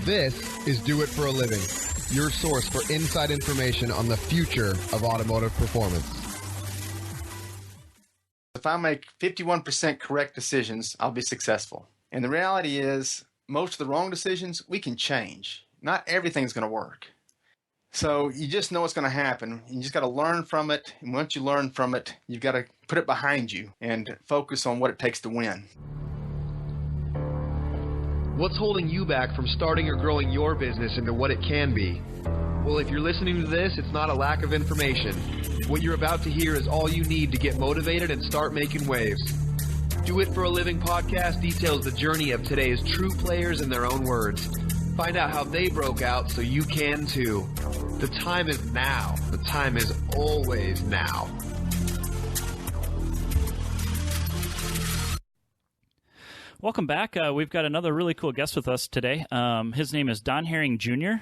This is Do It For a Living, your source for inside information on the future of automotive performance. If I make 51% correct decisions, I'll be successful. And the reality is, most of the wrong decisions we can change. Not everything's going to work. So you just know what's going to happen. You just got to learn from it. And once you learn from it, you've got to put it behind you and focus on what it takes to win. What's holding you back from starting or growing your business into what it can be? Well, if you're listening to this, it's not a lack of information. What you're about to hear is all you need to get motivated and start making waves. Do It For a Living podcast details the journey of today's true players in their own words. Find out how they broke out so you can too. The time is now. The time is always now. Welcome back. We've got another really cool guest with us today. His name is Don Herring Jr.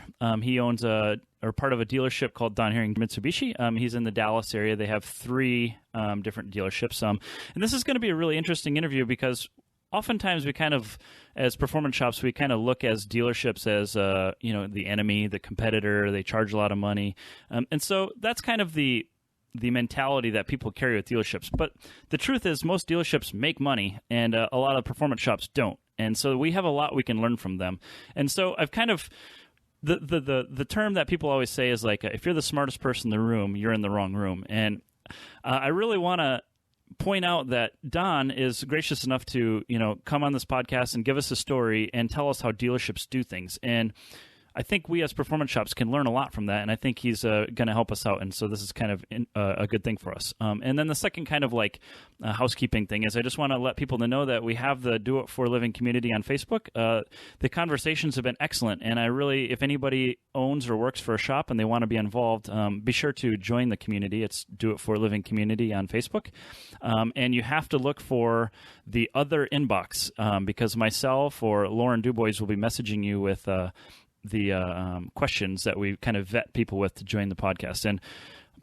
He owns part of a dealership called Don Herring Mitsubishi. He's in the Dallas area. They have 3 different dealerships. And this is going to be a really interesting interview because oftentimes we kind of, as performance shops, we kind of look as dealerships as the enemy, the competitor. They charge a lot of money, and so that's kind of the mentality that people carry with dealerships. But the truth is most dealerships make money and a lot of performance shops don't. And so we have a lot we can learn from them. And so I've kind of, the term that people always say is like, if you're the smartest person in the room, you're in the wrong room. And I really want to point out that Don is gracious enough to, come on this podcast and give us a story and tell us how dealerships do things. And I think we as performance shops can learn a lot from that, and I think he's going to help us out, and so this is kind of a good thing for us. And then the second kind of housekeeping thing is I just want to let people know that we have the Do It For a Living community on Facebook. The conversations have been excellent, and I really, if anybody owns or works for a shop and they want to be involved, be sure to join the community. It's Do It For a Living community on Facebook, and you have to look for the other inbox because myself or Lauren Dubois will be messaging you with the questions that we kind of vet people with to join the podcast. And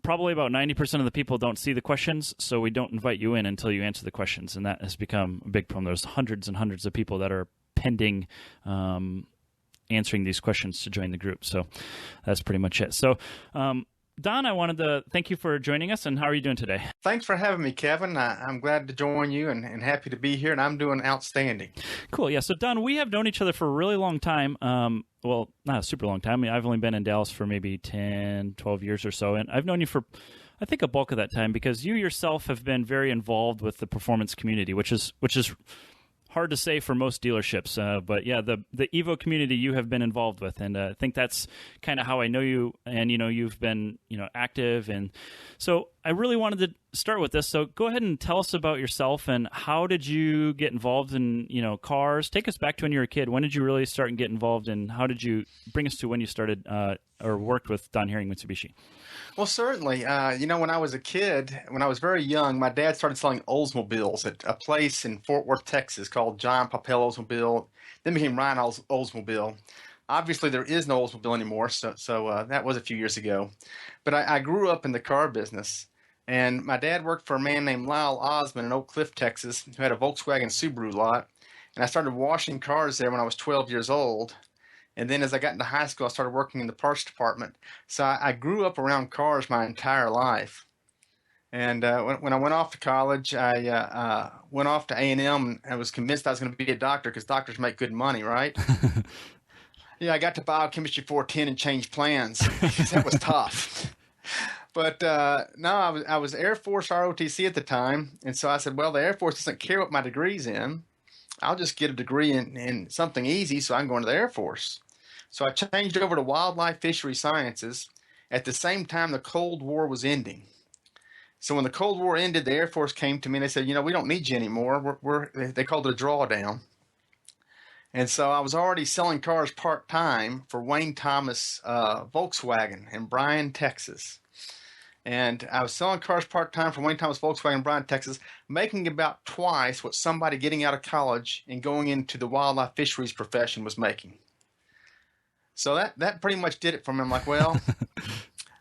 probably about 90% of the people don't see the questions, so we don't invite you in until you answer the questions, and that has become a big problem. There's hundreds and hundreds of people that are pending answering these questions to join the group, so that's pretty much it. So, Don, I wanted to thank you for joining us, and how are you doing today? Thanks for having me, Kevin. I'm glad to join you and happy to be here, and I'm doing outstanding. Cool. Yeah, so Don, we have known each other for a really long time. Well, not a super long time. I mean, I've only been in Dallas for maybe 10, 12 years or so, and I've known you for, I think, a bulk of that time because you yourself have been very involved with the performance community, which is hard to say for most dealerships, but yeah, the Evo community you have been involved with, and I think that's kind of how I know you, and you've been active, and so I really wanted to start with this. So go ahead and tell us about yourself and how did you get involved in cars? Take us back to when you were a kid. When did you really start and get involved, and how did you bring us to when you started or worked with Don Herring Mitsubishi? Well, certainly. When I was a kid, when I was very young, my dad started selling Oldsmobiles at a place in Fort Worth, Texas called John Papel Oldsmobile. Then became Ryan Oldsmobile. Obviously, there is no Oldsmobile anymore, so that was a few years ago. But I grew up in the car business, and my dad worked for a man named Lyle Osmond in Oak Cliff, Texas, who had a Volkswagen Subaru lot. And I started washing cars there when I was 12 years old. And then as I got into high school, I started working in the parts department. So I grew up around cars my entire life. And when I went off to college, I went off to A&M, and I was convinced I was going to be a doctor because doctors make good money, right? Yeah, I got to biochemistry 410 and changed plans because that was tough. But no, I was Air Force ROTC at the time. And so I said, well, the Air Force doesn't care what my degree's in. I'll just get a degree in something easy so I can go into the Air Force. So I changed over to wildlife fishery sciences at the same time the Cold War was ending. So when the Cold War ended, the Air Force came to me and they said, we don't need you anymore. They called it a drawdown. And so I was already selling cars part-time for Wayne Thomas Volkswagen in Bryan, Texas. And I was selling cars part-time for Wayne Thomas Volkswagen in Bryan, Texas, making about twice what somebody getting out of college and going into the wildlife fisheries profession was making. So that pretty much did it for me. I'm like, well,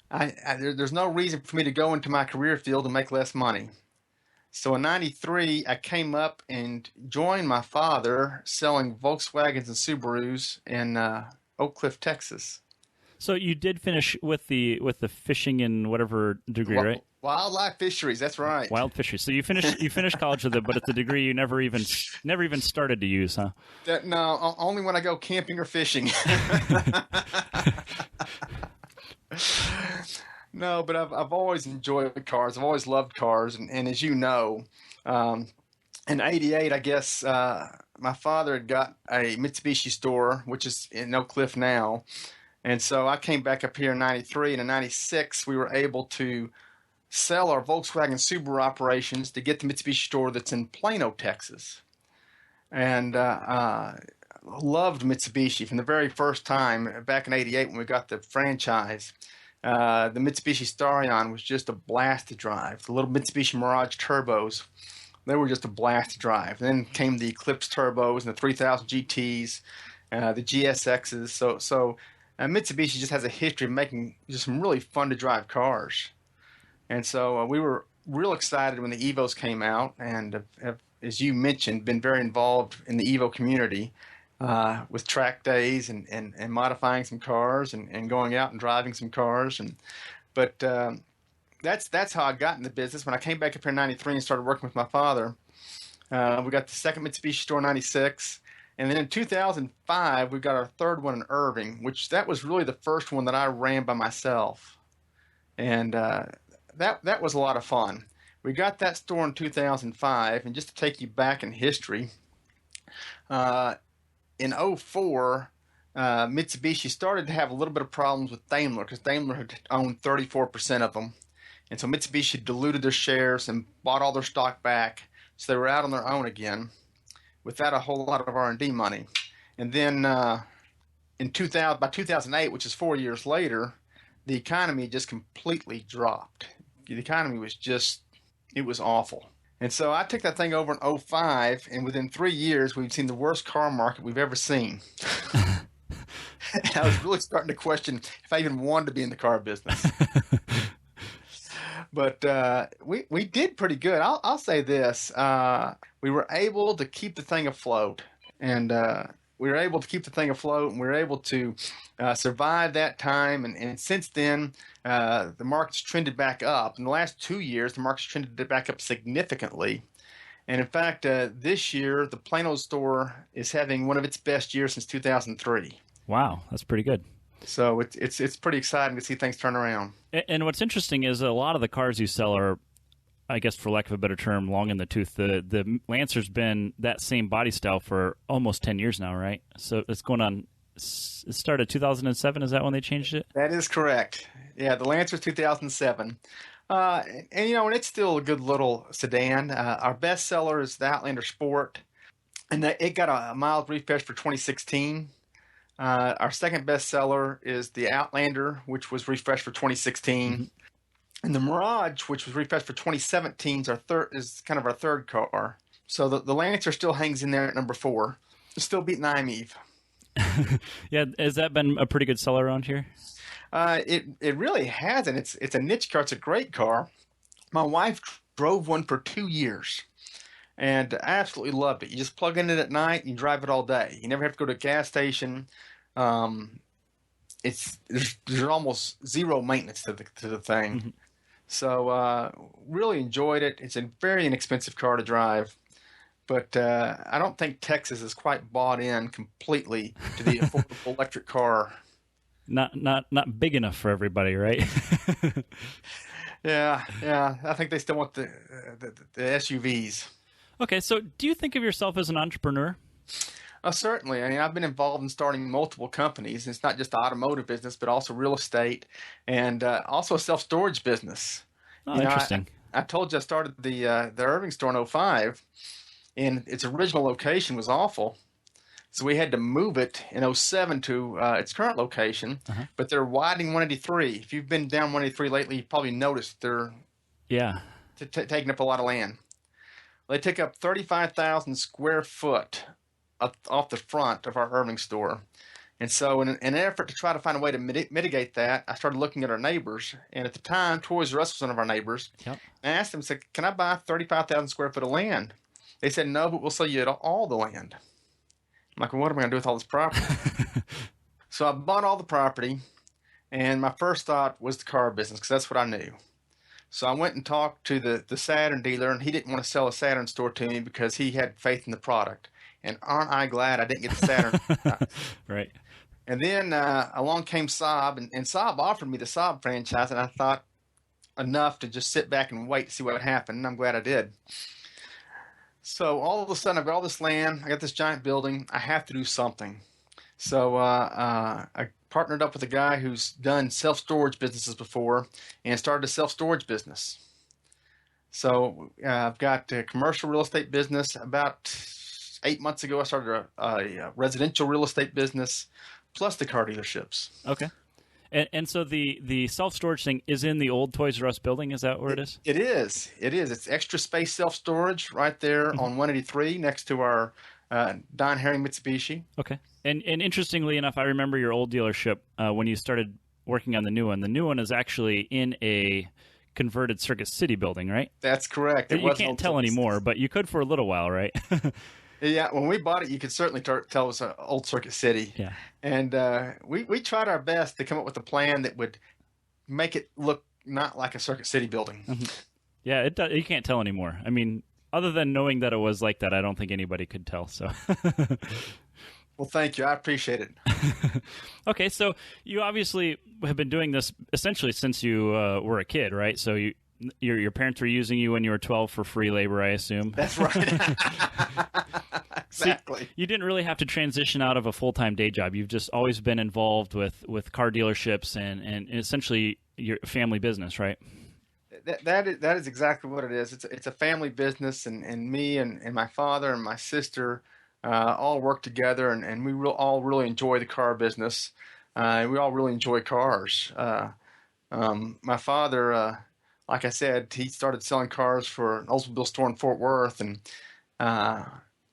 there's no reason for me to go into my career field and make less money. So in 93, I came up and joined my father selling Volkswagens and Subarus Oak Cliff, Texas. So you did finish with the fishing in whatever degree, right? Wildlife fisheries, that's right. Wild fisheries. So you finished college with it, but it's a degree you never even started to use, huh? No, only when I go camping or fishing. No, but I've always enjoyed cars. I've always loved cars, and as you know, in '88, I guess my father had got a Mitsubishi store, which is in Oak Cliff now. And so I came back up here in '93, and in '96 we were able to sell our Volkswagen Subaru operations to get the Mitsubishi store that's in Plano, Texas. And loved Mitsubishi from the very first time back in '88 when we got the franchise. The Mitsubishi Starion was just a blast to drive. The little Mitsubishi Mirage turbos, they were just a blast to drive. Then came the Eclipse turbos and the 3000 GTs, the GSXs. So Mitsubishi just has a history of making just some really fun to drive cars. And so we were real excited when the Evos came out, and have, as you mentioned, been very involved in the Evo community with track days and modifying some cars and going out and driving some cars. But that's how I got in the business. When I came back up here in '93 and started working with my father, we got the second Mitsubishi store in '96. And then in 2005, we got our third one in Irving, which that was really the first one that I ran by myself. And that was a lot of fun. We got that store in 2005, and just to take you back in history, in '04, Mitsubishi started to have a little bit of problems with Daimler, because Daimler had owned 34% of them. And so Mitsubishi diluted their shares and bought all their stock back, so they were out on their own again, without a whole lot of R&D money. And then by 2008, which is 4 years later, the economy just completely dropped. The economy was it was awful. And so I took that thing over in '05, and within 3 years, we've seen the worst car market we've ever seen. And I was really starting to question if I even wanted to be in the car business. But we did pretty good. I'll say this. We were able to keep the thing afloat. And we were able to survive that time. And since then, the market's trended back up. In the last 2 years, the market's trended back up significantly. And in fact, this year, the Plano store is having one of its best years since 2003. Wow, that's pretty good. So it's pretty exciting to see things turn around. And what's interesting is a lot of the cars you sell are, I guess for lack of a better term, long in the tooth. The Lancer's been that same body style for almost 10 years now, right? So it's going on, it started 2007, is that when they changed it? That is correct. Yeah, the Lancer's 2007. And it's still a good little sedan. Our best seller is the Outlander Sport, and it got a mild refresh for 2016. Our second best seller is the Outlander, which was refreshed for 2016. Mm-hmm. And the Mirage, which was refreshed for 2017, is kind of our third car. So the Lancer still hangs in there at number 4. It's still beating IMEV. Yeah, has that been a pretty good seller around here? It really hasn't. It's a niche car. It's a great car. My wife drove one for 2 years, and I absolutely loved it. You just plug in it at night and you drive it all day. You never have to go to a gas station. There's almost zero maintenance to the thing. Mm-hmm. So really enjoyed it. It's a very inexpensive car to drive, but I don't think Texas is quite bought in completely to the affordable electric car. Not big enough for everybody, right? Yeah. I think they still want the SUVs. Okay, so do you think of yourself as an entrepreneur? Certainly. I mean, I've been involved in starting multiple companies. It's not just the automotive business, but also real estate and also a self-storage business. Oh, interesting. I told you I started the Irving store in '05, and its original location was awful. So we had to move it in '07 to its current location, but they're widening 183. If you've been down 183 lately, you've probably noticed they're taking up a lot of land. They took up 35,000 square foot off the front of our Irving store. And so in an effort to try to find a way to mitigate that, I started looking at our neighbors. And at the time, Toys R Us was one of our neighbors. Yep. And I asked them, said, can I buy 35,000 square foot of land? They said, no, but we'll sell you all the land. I'm like, well, what am I going to do with all this property? So I bought all the property, and my first thought was the car business because that's what I knew. So I went and talked to the Saturn dealer, and he didn't want to sell a Saturn store to me because he had faith in the product. And aren't I glad I didn't get the Saturn? Right. And then along came Saab, and Saab offered me the Saab franchise, and I thought enough to just sit back and wait to see what would happen, and I'm glad I did. So all of a sudden, I've got all this land, I got this giant building, I have to do something. So I partnered up with a guy who's done self-storage businesses before and started a self-storage business. So I've got a commercial real estate business. About 8 months ago, I started a residential real estate business, plus the car dealerships. Okay. And so the self-storage thing is in the old Toys R Us building? Is that where it is? It is. It is. It's extra space self-storage right there on 183 next to our Don Herring Mitsubishi. Okay. And interestingly enough, I remember your old dealership when you started working on the new one. The new one is actually in a converted Circuit City building, right? That's correct. You can't tell anymore, but you could for a little while, right? Yeah, when we bought it, you could certainly tell it was an old Circuit City. Yeah. And we tried our best to come up with a plan that would make it look not like a Circuit City building. Mm-hmm. Yeah, you can't tell anymore. I mean, other than knowing that it was like that, I don't think anybody could tell. So. Well, thank you. I appreciate it. Okay, so you obviously have been doing this essentially since you were a kid, right? So your parents were using you when you were 12 for free labor, I assume. That's right. Exactly. So you didn't really have to transition out of a full-time day job. You've just always been involved with car dealerships and essentially your family business, right? That is exactly what it is. It's a family business, and me and my father and my sister all work together, and we all really enjoy the car business. We all really enjoy cars. My father, like I said, he started selling cars for an Oldsmobile store in Fort Worth, and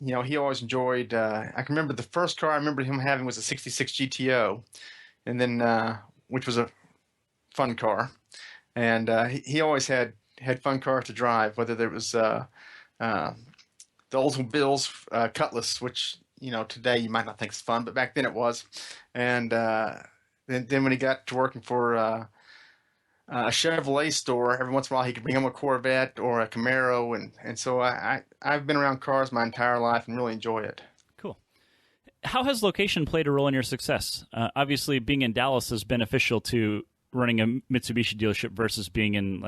he always enjoyed. I can remember the first car I remember him having was a '66 GTO, and then which was a fun car, and he always had fun cars to drive, whether there was the Oldsmobile's Cutlass, which today you might not think is fun, but back then it was, and then when he got to working for a Chevrolet store, every once in a while he could bring home a Corvette or a Camaro, and so I've been around cars my entire life and really enjoy it. Cool. How has location played a role in your success? Obviously, being in Dallas is beneficial to running a Mitsubishi dealership versus being in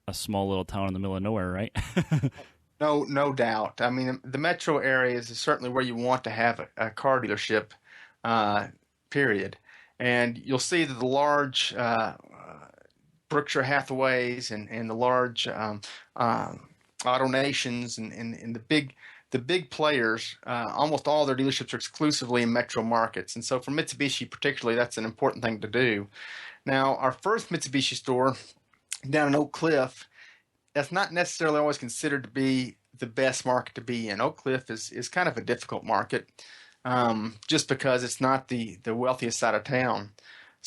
a small little town in the middle of nowhere, right? No doubt. I mean, the metro areas is certainly where you want to have a car dealership, period. And you'll see that the large Berkshire Hathaways and the large AutoNations and the big players, almost all their dealerships are exclusively in metro markets. And so for Mitsubishi particularly, that's an important thing to do. Now, our first Mitsubishi store down in Oak Cliff, that's not necessarily always considered to be the best market to be in. Oak Cliff is kind of a difficult market. Just because it's not the wealthiest side of town.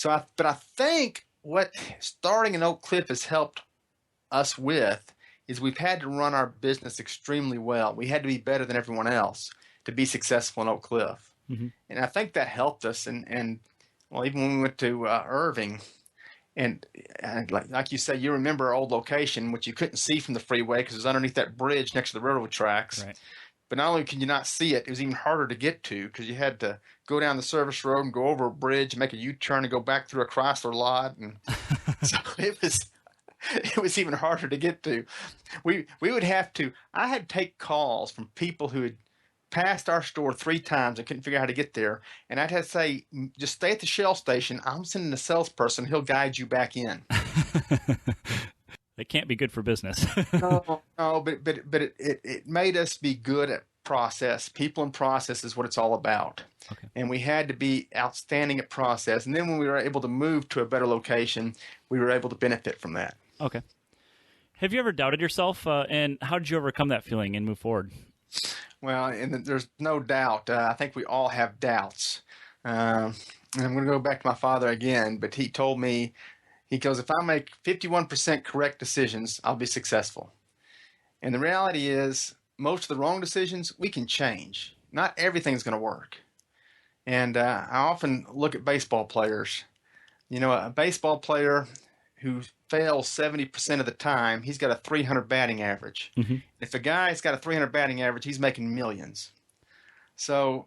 But I think what starting in Oak Cliff has helped us with is we've had to run our business extremely well. We had to be better than everyone else to be successful in Oak Cliff. Mm-hmm. And I think that helped us. And even when we went to Irving, and like you said, you remember our old location, which you couldn't see from the freeway because it was underneath that bridge next to the railroad tracks. Right. But not only can you not see it, it was even harder to get to because you had to go down the service road and go over a bridge and make a U-turn and go back through a Chrysler lot. And so it was even harder to get to. We would have to – I had to take calls from people who had passed our store 3 times and couldn't figure out how to get there. And I'd have to say, just stay at the Shell station. I'm sending a salesperson. He'll guide you back in. It can't be good for business. No, but it made us be good at process. People and process is what it's all about. Okay. And we had to be outstanding at process. And then when we were able to move to a better location, we were able to benefit from that. Okay. Have you ever doubted yourself? And how did you overcome that feeling and move forward? Well, and there's no doubt. I think we all have doubts. And I'm going to go back to my father again, but he told me, he goes, if I make 51% correct decisions, I'll be successful. And the reality is, most of the wrong decisions we can change. Not everything's going to work. And I often look at baseball players. A baseball player who fails 70% of the time, he's got a 300 batting average. Mm-hmm. If a guy's got a 300 batting average, he's making millions. So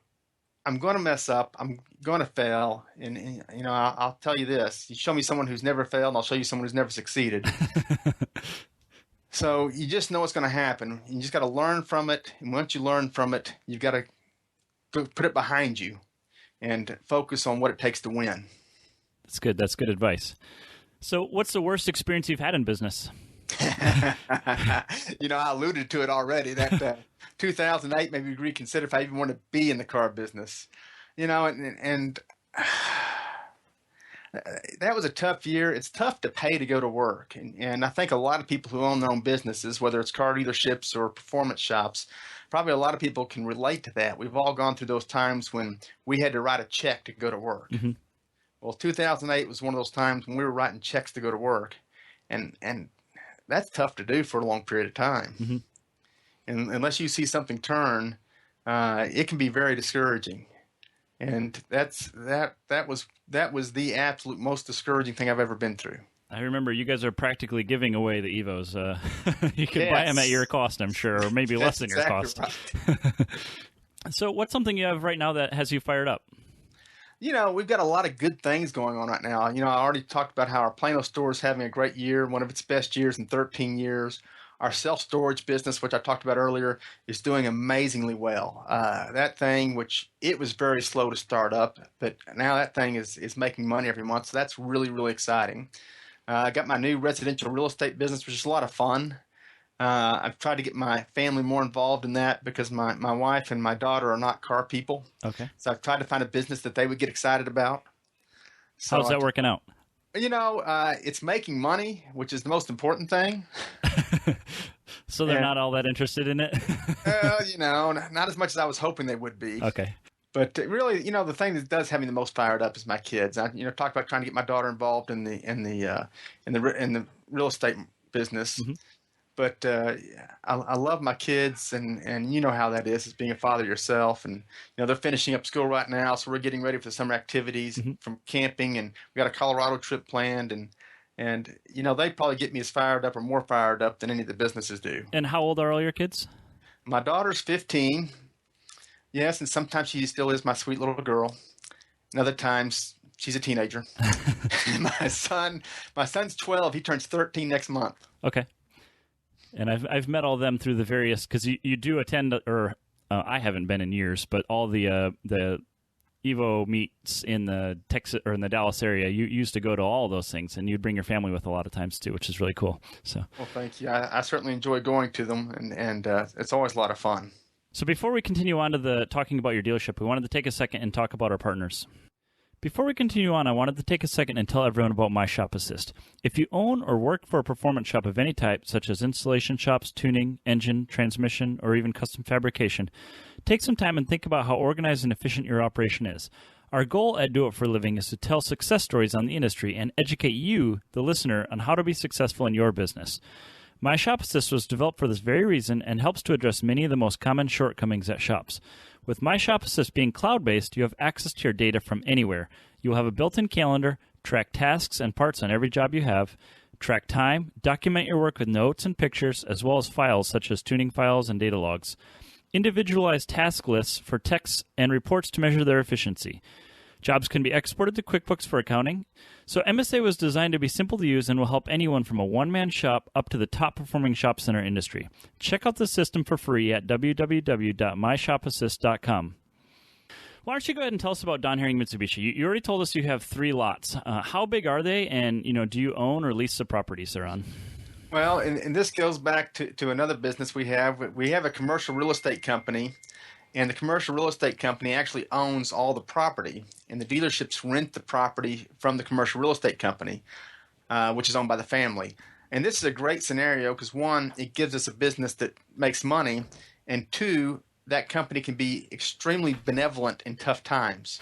I'm going to mess up. I'm going to fail. And I'll tell you this. You show me someone who's never failed, and I'll show you someone who's never succeeded. So you just know what's going to happen. You just got to learn from it. And once you learn from it, you've got to put it behind you and focus on what it takes to win. That's good. That's good advice. So what's the worst experience you've had in business? I alluded to it already. That 2008 made me reconsider if I even want to be in the car business. And that was a tough year. It's tough to pay to go to work. And I think a lot of people who own their own businesses, whether it's car dealerships or performance shops, probably a lot of people can relate to that. We've all gone through those times when we had to write a check to go to work. Mm-hmm. Well, 2008 was one of those times when we were writing checks to go to work. And that's tough to do for a long period of time. Mm-hmm. And unless you see something turn, it can be very discouraging. And that was the absolute most discouraging thing I've ever been through. I remember you guys are practically giving away the Evos. You can buy them at your cost, I'm sure, or maybe less than your cost. Right. So what's something you have right now that has you fired up? We've got a lot of good things going on right now. I already talked about how our Plano store is having a great year, one of its best years in 13 years. Our self-storage business, which I talked about earlier, is doing amazingly well. That thing, which it was very slow to start up, but now that thing is making money every month. So that's really, really exciting. I got my new residential real estate business, which is a lot of fun. I've tried to get my family more involved in that because my wife and my daughter are not car people. Okay. So I've tried to find a business that they would get excited about. So how's that working out? It's making money, which is the most important thing. So they're not all that interested in it? Not as much as I was hoping they would be. Okay. But really, the thing that does have me the most fired up is my kids. I, talk about trying to get my daughter involved in the real estate business. Mm-hmm. But I love my kids, and you know how that is, as being a father yourself. And they're finishing up school right now, so we're getting ready for the summer activities from camping, and we got a Colorado trip planned, and they probably get me as fired up or more fired up than any of the businesses do. And how old are all your kids? My daughter's 15. Yes, and sometimes she still is my sweet little girl. And other times she's a teenager. My son's 12. He turns 13 next month. Okay. And I've met all of them through the various, because you do attend, or I haven't been in years, but all the Evo meets in the Texas or in the Dallas area, you used to go to all those things, and you'd bring your family with a lot of times too, which is really cool. So, well, thank you. I certainly enjoy going to them, and it's always a lot of fun. So before we continue on to the talking about your dealership, we wanted to take a second and talk about our partners. Before we continue on, I wanted to take a second and tell everyone about My Shop Assist. If you own or work for a performance shop of any type, such as installation shops, tuning, engine, transmission, or even custom fabrication, take some time and think about how organized and efficient your operation is. Our goal at Do It For a Living is to tell success stories on the industry and educate you, the listener, on how to be successful in your business. My Shop Assist was developed for this very reason and helps to address many of the most common shortcomings at shops. With My Shop Assist being cloud-based, you have access to your data from anywhere. You will have a built-in calendar, track tasks and parts on every job you have, track time, document your work with notes and pictures, as well as files such as tuning files and data logs. Individualized task lists for techs and reports to measure their efficiency. Jobs can be exported to QuickBooks for accounting. So MSA was designed to be simple to use and will help anyone from a one-man shop up to the top-performing shops in our industry. Check out the system for free at www.myshopassist.com. Why don't you go ahead and tell us about Don Herring Mitsubishi? You already told us you have 3 lots. How big are they, and do you own or lease the properties they're on? Well, and this goes back to another business we have. We have a commercial real estate company. And the commercial real estate company actually owns all the property, and the dealerships rent the property from the commercial real estate company, which is owned by the family. And this is a great scenario because, one, it gives us a business that makes money, and 2, that company can be extremely benevolent in tough times.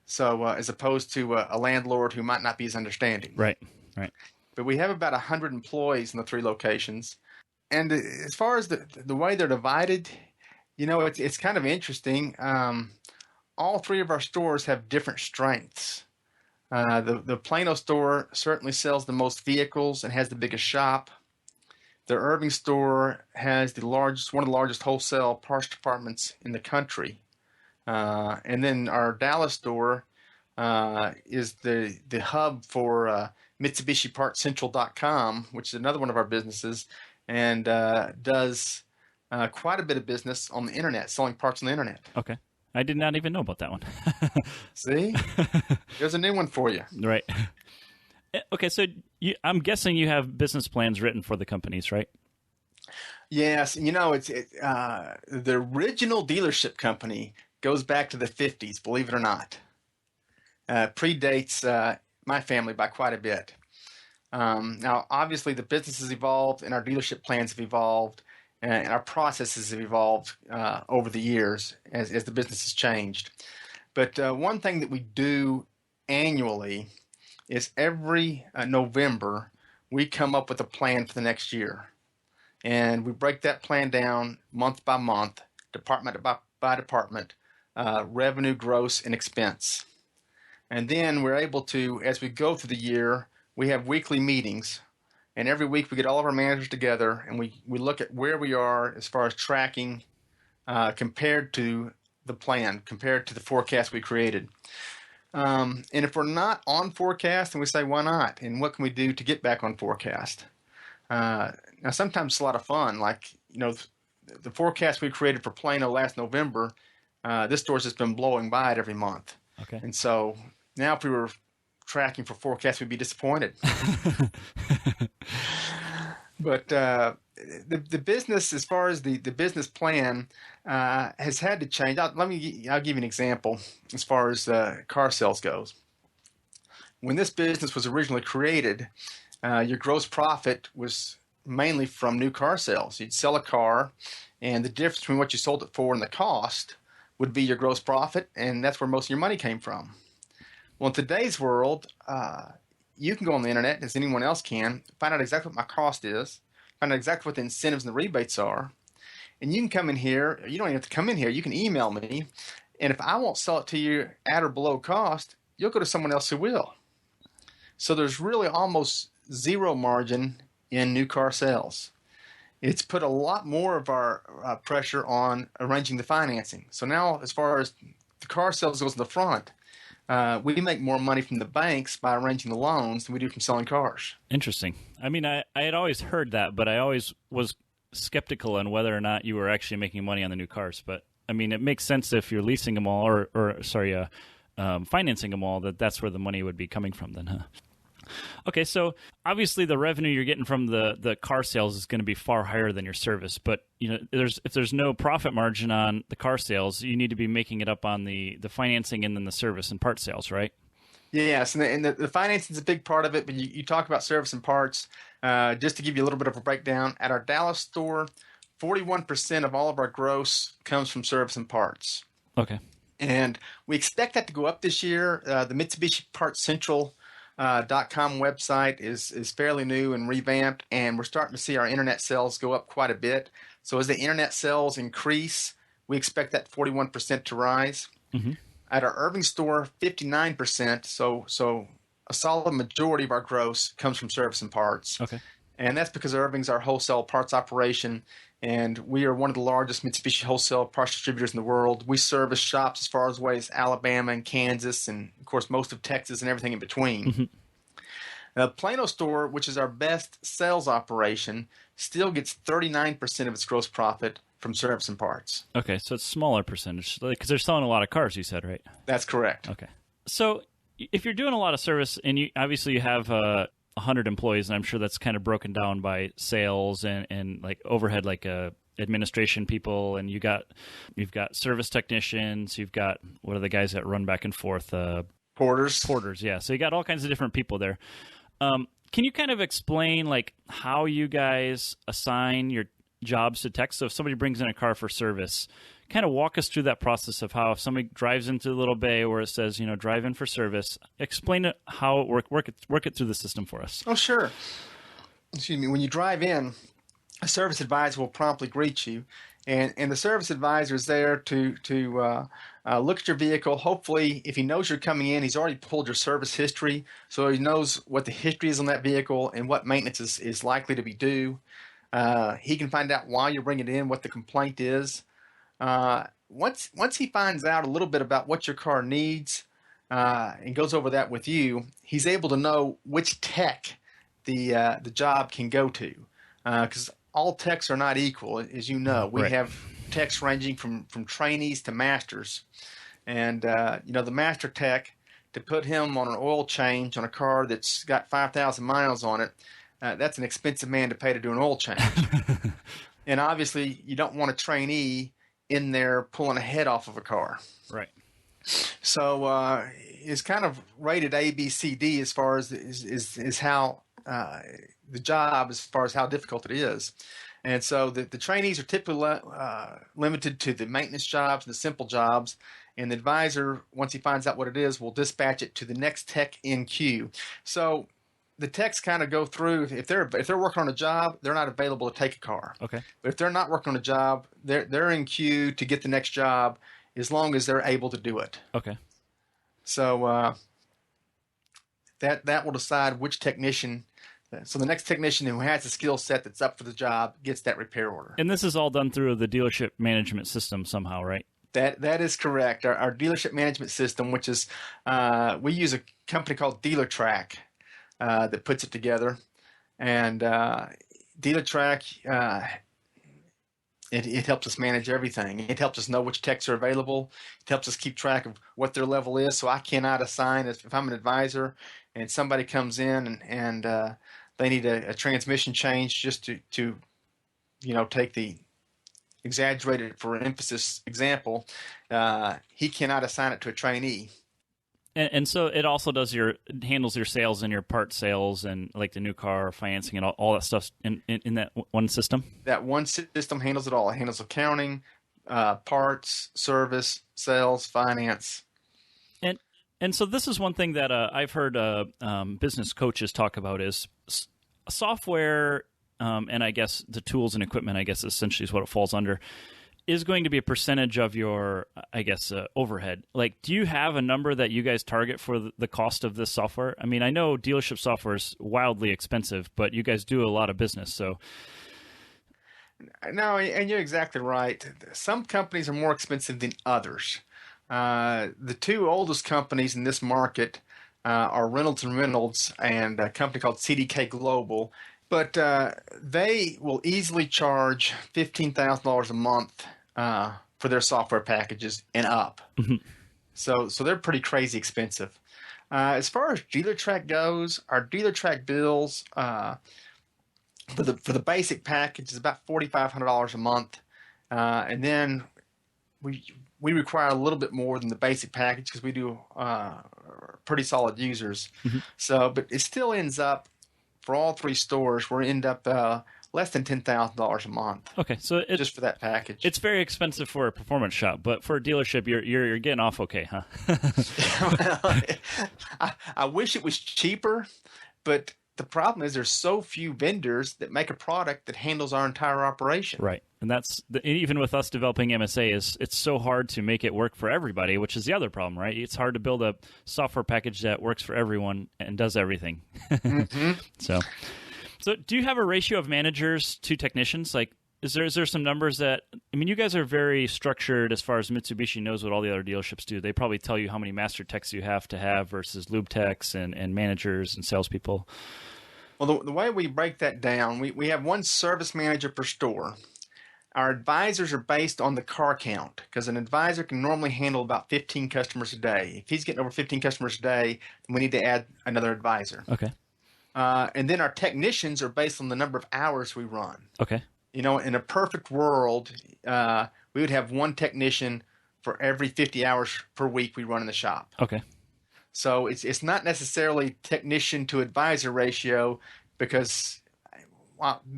So as opposed to a landlord who might not be as understanding. Right. But we have about 100 employees in the 3 locations. And as far as the way they're divided, it's kind of interesting. all three of our stores have different strengths. The Plano store certainly sells the most vehicles and has the biggest shop. The Irving store has one of the largest wholesale parts departments in the country. And then our Dallas store is the hub for MitsubishiPartsCentral.com, which is another one of our businesses, and does quite a bit of business on the internet, selling parts on the internet. Okay. I did not even know about that one. See? There's a new one for you. Right. Okay, so I'm guessing you have business plans written for the companies, right? Yes. It's the original dealership company goes back to the 50s, believe it or not. Predates my family by quite a bit. Now, obviously, the business has evolved and our dealership plans have evolved and our processes have evolved over the years as the business has changed. But one thing that we do annually is every November, we come up with a plan for the next year. And we break that plan down month by month, department by department, revenue, gross, and expense. And then we're able to, as we go through the year, we have weekly meetings. And every week we get all of our managers together and we look at where we are as far as tracking compared to the plan, compared to the forecast we created. And if we're not on forecast, then we say, why not? And what can we do to get back on forecast? Now, sometimes it's a lot of fun. Like, the forecast we created for Plano last November, this store's just been blowing by it every month. Okay. And so now if we were tracking for forecast, we'd be disappointed. But the business, as far as the business plan, has had to change. I'll give you an example as far as car sales goes. When this business was originally created, your gross profit was mainly from new car sales. You'd sell a car, and the difference between what you sold it for and the cost would be your gross profit, and that's where most of your money came from. Well, in today's world, you can go on the internet, as anyone else can, find out exactly what my cost is, find out exactly what the incentives and the rebates are, and you can come in here. You don't even have to come in here. You can email me, and if I won't sell it to you at or below cost, you'll go to someone else who will. So there's really almost zero margin in new car sales. It's put a lot more of our pressure on arranging the financing. So now, as far as the car sales goes in the front, we make more money from the banks by arranging the loans than we do from selling cars. Interesting. I mean, I had always heard that, but I always was skeptical on whether or not you were actually making money on the new cars. But, I mean, it makes sense if you're leasing them all financing them all, that's where the money would be coming from then, huh? Okay, so obviously the revenue you're getting from the car sales is going to be far higher than your service, but if there's no profit margin on the car sales, you need to be making it up on the financing and then the service and part sales, right? Yes, and the financing is a big part of it, but you talk about service and parts. Just to give you a little bit of a breakdown, at our Dallas store, 41% of all of our gross comes from service and parts. Okay. And we expect that to go up this year. The Mitsubishi Parts Central .com website is fairly new and revamped, and we're starting to see our internet sales go up quite a bit. So as the internet sales increase, we expect that 41% to rise. Mm-hmm. At our Irving store, 59%. So a solid majority of our gross comes from service and parts. Okay. And that's because Irving's our wholesale parts operation, and we are one of the largest Mitsubishi wholesale parts distributors in the world. We service shops as far away as Alabama and Kansas and, of course, most of Texas and everything in between. Mm-hmm. The Plano store, which is our best sales operation, still gets 39% of its gross profit from service and parts. Okay, so it's a smaller percentage because they're selling a lot of cars, you said, right? That's correct. Okay. So if you're doing a lot of service and you have 100 employees, and I'm sure that's kind of broken down by sales and like overhead, like administration people, and you've got service technicians, you've got what are the guys that run back and forth? Porters, yeah. So you got all kinds of different people there. Can you kind of explain like how you guys assign your jobs to techs? So if somebody brings in a car for service, kind of walk us through that process of how if somebody drives into the little bay where it says, drive in for service, explain it, how it work it through the system for us. Oh, sure. Excuse me. When you drive in, a service advisor will promptly greet you, And the service advisor is there to look at your vehicle. Hopefully, if he knows you're coming in, he's already pulled your service history, so he knows what the history is on that vehicle and what maintenance is likely to be due. He can find out why you're bringing it in, what the complaint is. Once he finds out a little bit about what your car needs and goes over that with you, he's able to know which tech the job can go to, because all techs are not equal, as you know. We have techs ranging from trainees to masters, and the master tech, to put him on an oil change on a car that's got 5,000 miles on it, that's an expensive man to pay to do an oil change. And obviously, you don't want a trainee in there pulling a head off of a car. Right. So it's kind of rated A, B, C, D as far as is how the job, as far as how difficult it is. And so the trainees are typically limited to the maintenance jobs, the simple jobs, and the advisor, once he finds out what it is, will dispatch it to the next tech in queue. So the techs kind of go through, if they're working on a job, they're not available to take a car. Okay. But if they're not working on a job, they're in queue to get the next job as long as they're able to do it. Okay. So that will decide which technician. So the next technician who has the skill set that's up for the job gets that repair order. And this is all done through the dealership management system somehow, right? That is correct. Our dealership management system, which is we use a company called DealerTrack that puts it together, and DealerTrack it helps us manage everything. It helps us know which techs are available. It helps us keep track of what their level is. So I cannot assign, if I'm an advisor and somebody comes in and they need a transmission change, just to take the exaggerated for emphasis example, he cannot assign it to a trainee. And so it also handles your sales and your part sales and like the new car financing and all that stuff in that one system? That one system handles it all. It handles accounting, parts, service, sales, finance. And so this is one thing that I've heard business coaches talk about is software, and I guess the tools and equipment, I guess essentially is what it falls under, is going to be a percentage of your, I guess, overhead. Like, do you have a number that you guys target for the cost of this software? I mean, I know dealership software is wildly expensive, but you guys do a lot of business, so. No, and you're exactly right. Some companies are more expensive than others. The two oldest companies in this market are Reynolds and Reynolds and a company called CDK Global. But they will easily charge $15,000 a month for their software packages and up. Mm-hmm. So they're pretty crazy expensive. As far as DealerTrack goes, our DealerTrack bills for the basic package is about $4,500 a month, and then we require a little bit more than the basic package because we do pretty solid users. Mm-hmm. So, but it still ends up, for all three stores, we end up less than $10,000 a month. Okay, so just for that package. It's very expensive for a performance shop, but for a dealership, you're getting off okay, huh? Well, I wish it was cheaper, but the problem is there's so few vendors that make a product that handles our entire operation. Right, and that's even with us developing MSA, it's so hard to make it work for everybody, which is the other problem, right? It's hard to build a software package that works for everyone and does everything. Mm-hmm. So do you have a ratio of managers to technicians? Like, is there some numbers that, I mean, you guys are very structured as far as Mitsubishi knows what all the other dealerships do. They probably tell you how many master techs you have to have versus lube techs and managers and salespeople. Well, the way we break that down, we have one service manager per store. Our advisors are based on the car count because an advisor can normally handle about 15 customers a day. If he's getting over 15 customers a day, then we need to add another advisor. Okay. And then our technicians are based on the number of hours we run. Okay. In a perfect world, we would have one technician for every 50 hours per week we run in the shop. Okay. So it's not necessarily technician to advisor ratio because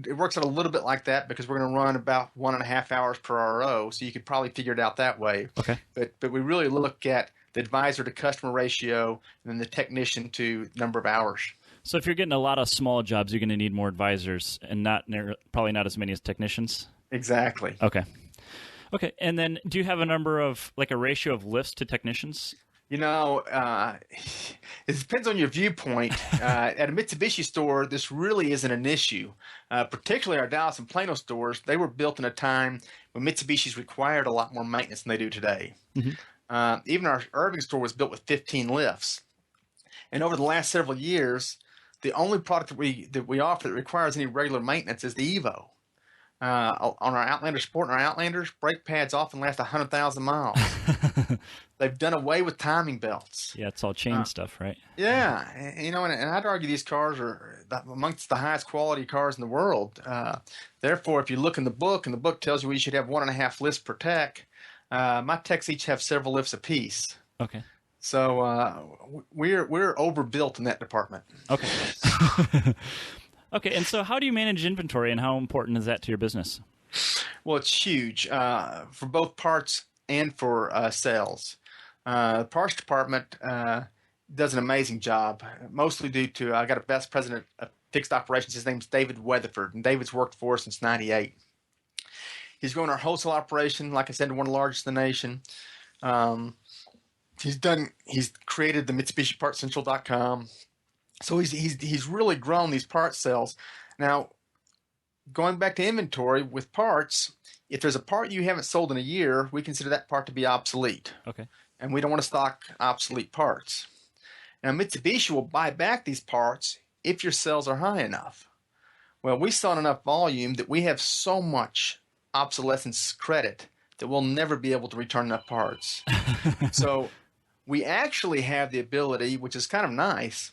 it works out a little bit like that because we're going to run about 1.5 hours per RO. So you could probably figure it out that way. Okay. But we really look at the advisor to customer ratio and then the technician to number of hours. So if you're getting a lot of small jobs, you're going to need more advisors and probably not as many as technicians? Exactly. Okay. Okay. And then do you have a number of, like a ratio of lifts to technicians? You know, it depends on your viewpoint. At a Mitsubishi store, this really isn't an issue. Particularly our Dallas and Plano stores, they were built in a time when Mitsubishis required a lot more maintenance than they do today. Even our Irving store was built with 15 lifts. And over the last several years, the only product that we offer that requires any regular maintenance is the Evo. On our Outlander Sport and our Outlanders, brake pads often last 100,000 miles. They've done away with timing belts. Yeah, it's all chain stuff, right? Yeah, and I'd argue these cars are amongst the highest quality cars in the world. Therefore, if you look in the book, and the book tells you we should have 1.5 lifts per tech, my techs each have several lifts apiece. Okay. So we're overbuilt in that department. Okay. Okay, and so how do you manage inventory, and how important is that to your business? Well, it's huge for both parts and for sales. The parts department does an amazing job, mostly due to I got a vice president of fixed operations. His name's David Weatherford, and David's worked for us since '98. He's grown our wholesale operation, like I said, to one of the largest in the nation. He's created the MitsubishiPartsCentral.com. So he's really grown these parts sales. Now, going back to inventory with parts, if there's a part you haven't sold in a year, we consider that part to be obsolete. Okay. And we don't want to stock obsolete parts. Now, Mitsubishi will buy back these parts if your sales are high enough. Well, we saw enough volume that we have so much obsolescence credit that we'll never be able to return enough parts. So we actually have the ability, which is kind of nice,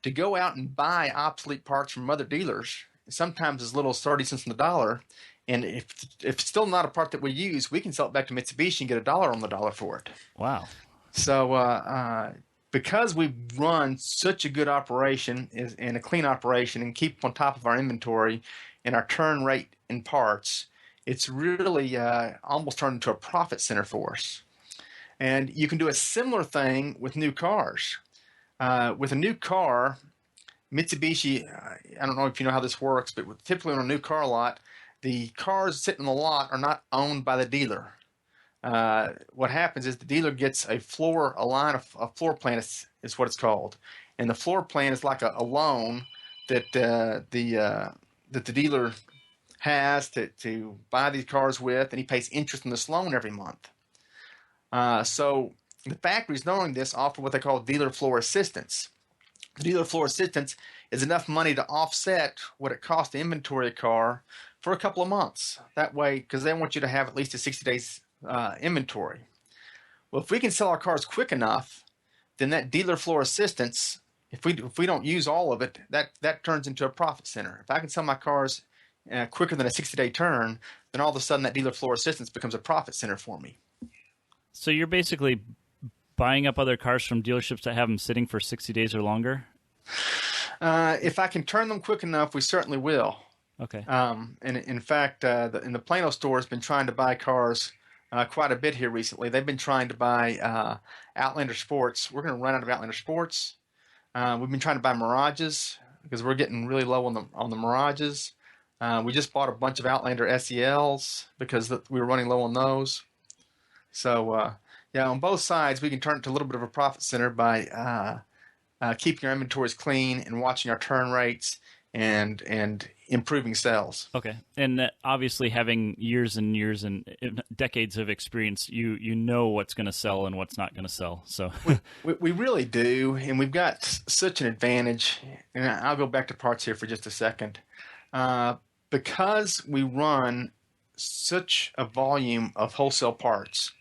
to go out and buy obsolete parts from other dealers, sometimes as little as 30 cents on the dollar. And if it's still not a part that we use, we can sell it back to Mitsubishi and get $1 on the dollar for it. Wow. So because we run such a good operation and a clean operation and keep on top of our inventory and our turn rate in parts, it's really almost turned into a profit center for us. And you can do a similar thing with new cars. With a new car, Mitsubishi, I don't know if you know how this works, but typically on a new car lot, the cars sitting in the lot are not owned by the dealer. What happens is the dealer gets a floor plan is what it's called. And the floor plan is like a loan that the dealer has to buy these cars with, and he pays interest on this loan every month. So the factories, knowing this, offer what they call dealer floor assistance. The dealer floor assistance is enough money to offset what it costs to inventory a car for a couple of months. That way, because they want you to have at least a 60 days inventory. Well, if we can sell our cars quick enough, then that dealer floor assistance, if we don't use all of it, that turns into a profit center. If I can sell my cars quicker than a 60-day turn, then all of a sudden that dealer floor assistance becomes a profit center for me. So you're basically buying up other cars from dealerships that have them sitting for 60 days or longer? If I can turn them quick enough, we certainly will. Okay. And in fact, in the Plano store has been trying to buy cars quite a bit here recently. They've been trying to buy Outlander Sports. We're going to run out of Outlander Sports. We've been trying to buy Mirages because we're getting really low on the Mirages. We just bought a bunch of Outlander SELs because we were running low on those. So, yeah, on both sides, we can turn it to a little bit of a profit center by keeping our inventories clean and watching our turn rates and improving sales. Okay. And obviously having years and years and decades of experience, you know what's going to sell and what's not going to sell. So we really do, and we've got such an advantage. And I'll go back to parts here for just a second. Because we run such a volume of wholesale parts,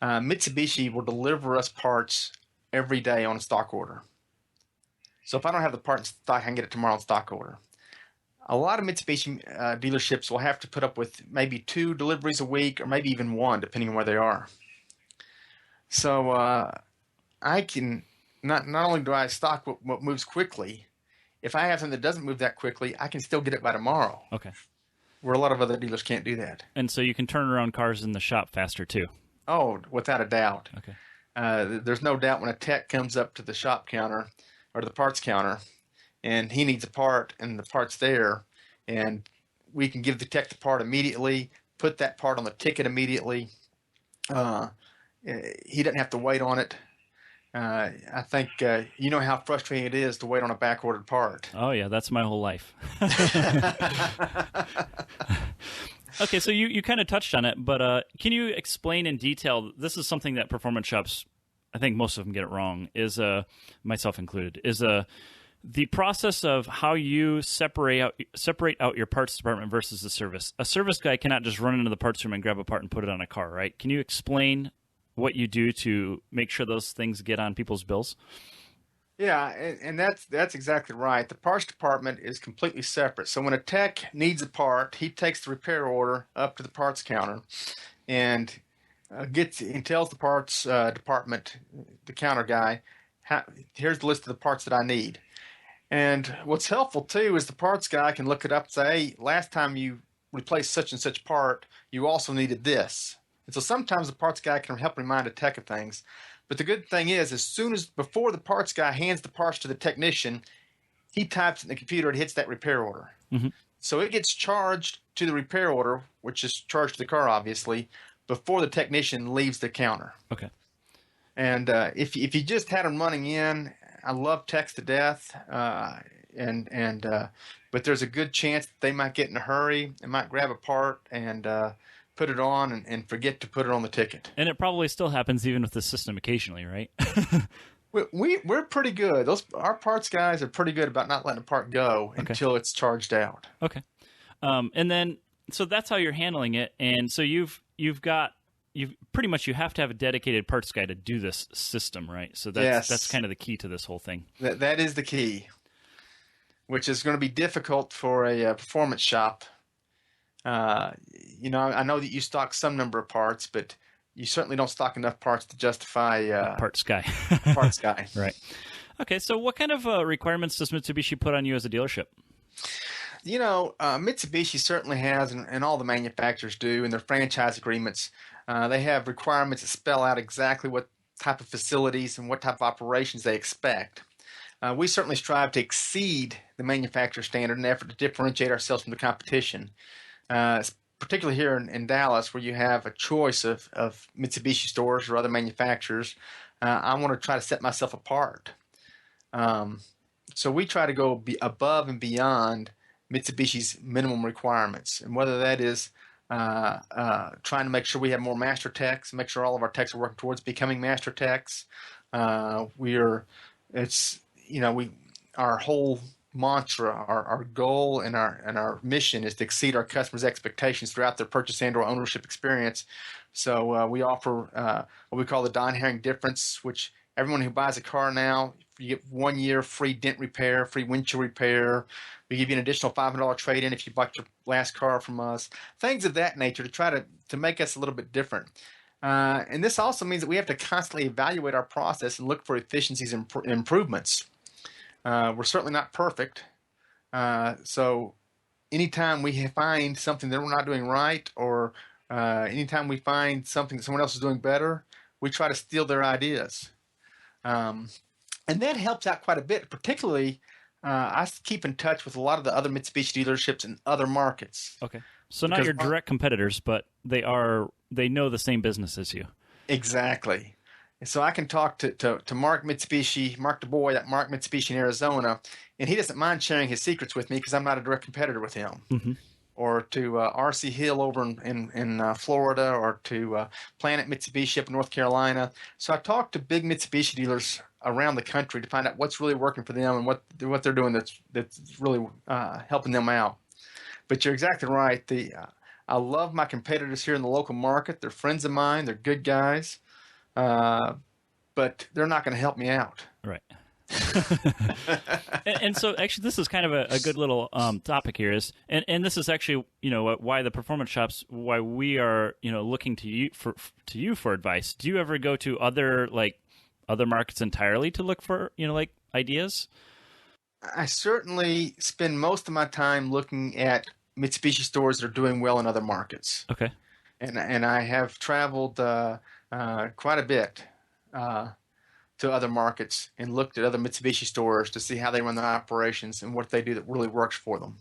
Mitsubishi will deliver us parts every day on a stock order. So if I don't have the part in stock, I can get it tomorrow on stock order. A lot of Mitsubishi dealerships will have to put up with maybe 2 deliveries a week or maybe even 1, depending on where they are. So I can, not only do I stock what moves quickly, if I have something that doesn't move that quickly, I can still get it by tomorrow. Okay. Where a lot of other dealers can't do that. And so you can turn around cars in the shop faster too. Oh, without a doubt. Okay. There's no doubt when a tech comes up to the shop counter or the parts counter and he needs a part and the part's there and we can give the tech the part immediately, put that part on the ticket immediately. He doesn't have to wait on it. I think you know how frustrating it is to wait on a back-ordered part. Oh, yeah, that's my whole life. Okay, so you kind of touched on it, but can you explain in detail, this is something that performance shops, I think most of them get it wrong, is myself included, is the process of how you separate out your parts department versus the service. A service guy cannot just run into the parts room and grab a part and put it on a car, right? Can you explain what you do to make sure those things get on people's bills? Yeah, and that's exactly right. The parts department is completely separate. So when a tech needs a part, he takes the repair order up to the parts counter and tells the parts department, the counter guy, here's the list of the parts that I need. And what's helpful too is the parts guy can look it up and say, hey, last time you replaced such and such part, you also needed this. And so sometimes the parts guy can help remind a tech of things. But the good thing is, before the parts guy hands the parts to the technician, he types in the computer and hits that repair order. Mm-hmm. So it gets charged to the repair order, which is charged to the car, obviously, before the technician leaves the counter. Okay. And if you just had them running in, I love techs to death, but there's a good chance that they might get in a hurry and might grab a part and put it on and forget to put it on the ticket. And it probably still happens even with the system occasionally, right? We're pretty good. Our parts guys are pretty good about not letting a part go until it's charged out. Okay. And then, so that's how you're handling it. And so you pretty much, you have to have a dedicated parts guy to do this system, right? So that's kind of the key to this whole thing. That is the key, which is going to be difficult for a performance shop. I know that you stock some number of parts, but you certainly don't stock enough parts to justify parts guy. Parts guy. Right. Okay, so what kind of requirements does Mitsubishi put on you as a dealership? Mitsubishi certainly has, and all the manufacturers do in their franchise agreements. They have requirements that spell out exactly what type of facilities and what type of operations they expect. We certainly strive to exceed the manufacturer standard in an effort to differentiate ourselves from the competition. Particularly here in Dallas, where you have a choice of Mitsubishi stores or other manufacturers, I want to try to set myself apart. So we try to go above and beyond Mitsubishi's minimum requirements, and whether that is trying to make sure we have more master techs, make sure all of our techs are working towards becoming master techs. Our whole mantra, our goal and our mission is to exceed our customers' expectations throughout their purchase and or ownership experience. So we offer what we call the Don Herring difference, which everyone who buys a car now, you get 1 year free dent repair, free windshield repair. We give you an additional $500 trade-in if you bought your last car from us. Things of that nature to try to make us a little bit different. And this also means that we have to constantly evaluate our process and look for efficiencies and improvements. We're certainly not perfect. So anytime we find something that we're not doing right, or anytime we find something that someone else is doing better, we try to steal their ideas. And that helps out quite a bit. Particularly, I keep in touch with a lot of the other Mitsubishi dealerships in other markets. Okay. So not your direct competitors, but they know the same business as you. Exactly. And so I can talk to Mark Mitsubishi, Mark DuBois at Mark Mitsubishi in Arizona, and he doesn't mind sharing his secrets with me because I'm not a direct competitor with him. Mm-hmm. Or to R.C. Hill over in Florida, or to Planet Mitsubishi up in North Carolina. So I talk to big Mitsubishi dealers around the country to find out what's really working for them and what they're doing that's really helping them out. But you're exactly right. I love my competitors here in the local market. They're friends of mine. They're good guys. But they're not going to help me out. Right. and so actually this is kind of a good little topic here and this is actually why the performance shops, why we are looking to you for advice. Do you ever go to other markets entirely to look for ideas? I certainly spend most of my time looking at Mitsubishi stores that are doing well in other markets. Okay. And I have traveled quite a bit to other markets and looked at other Mitsubishi stores to see how they run their operations and what they do that really works for them.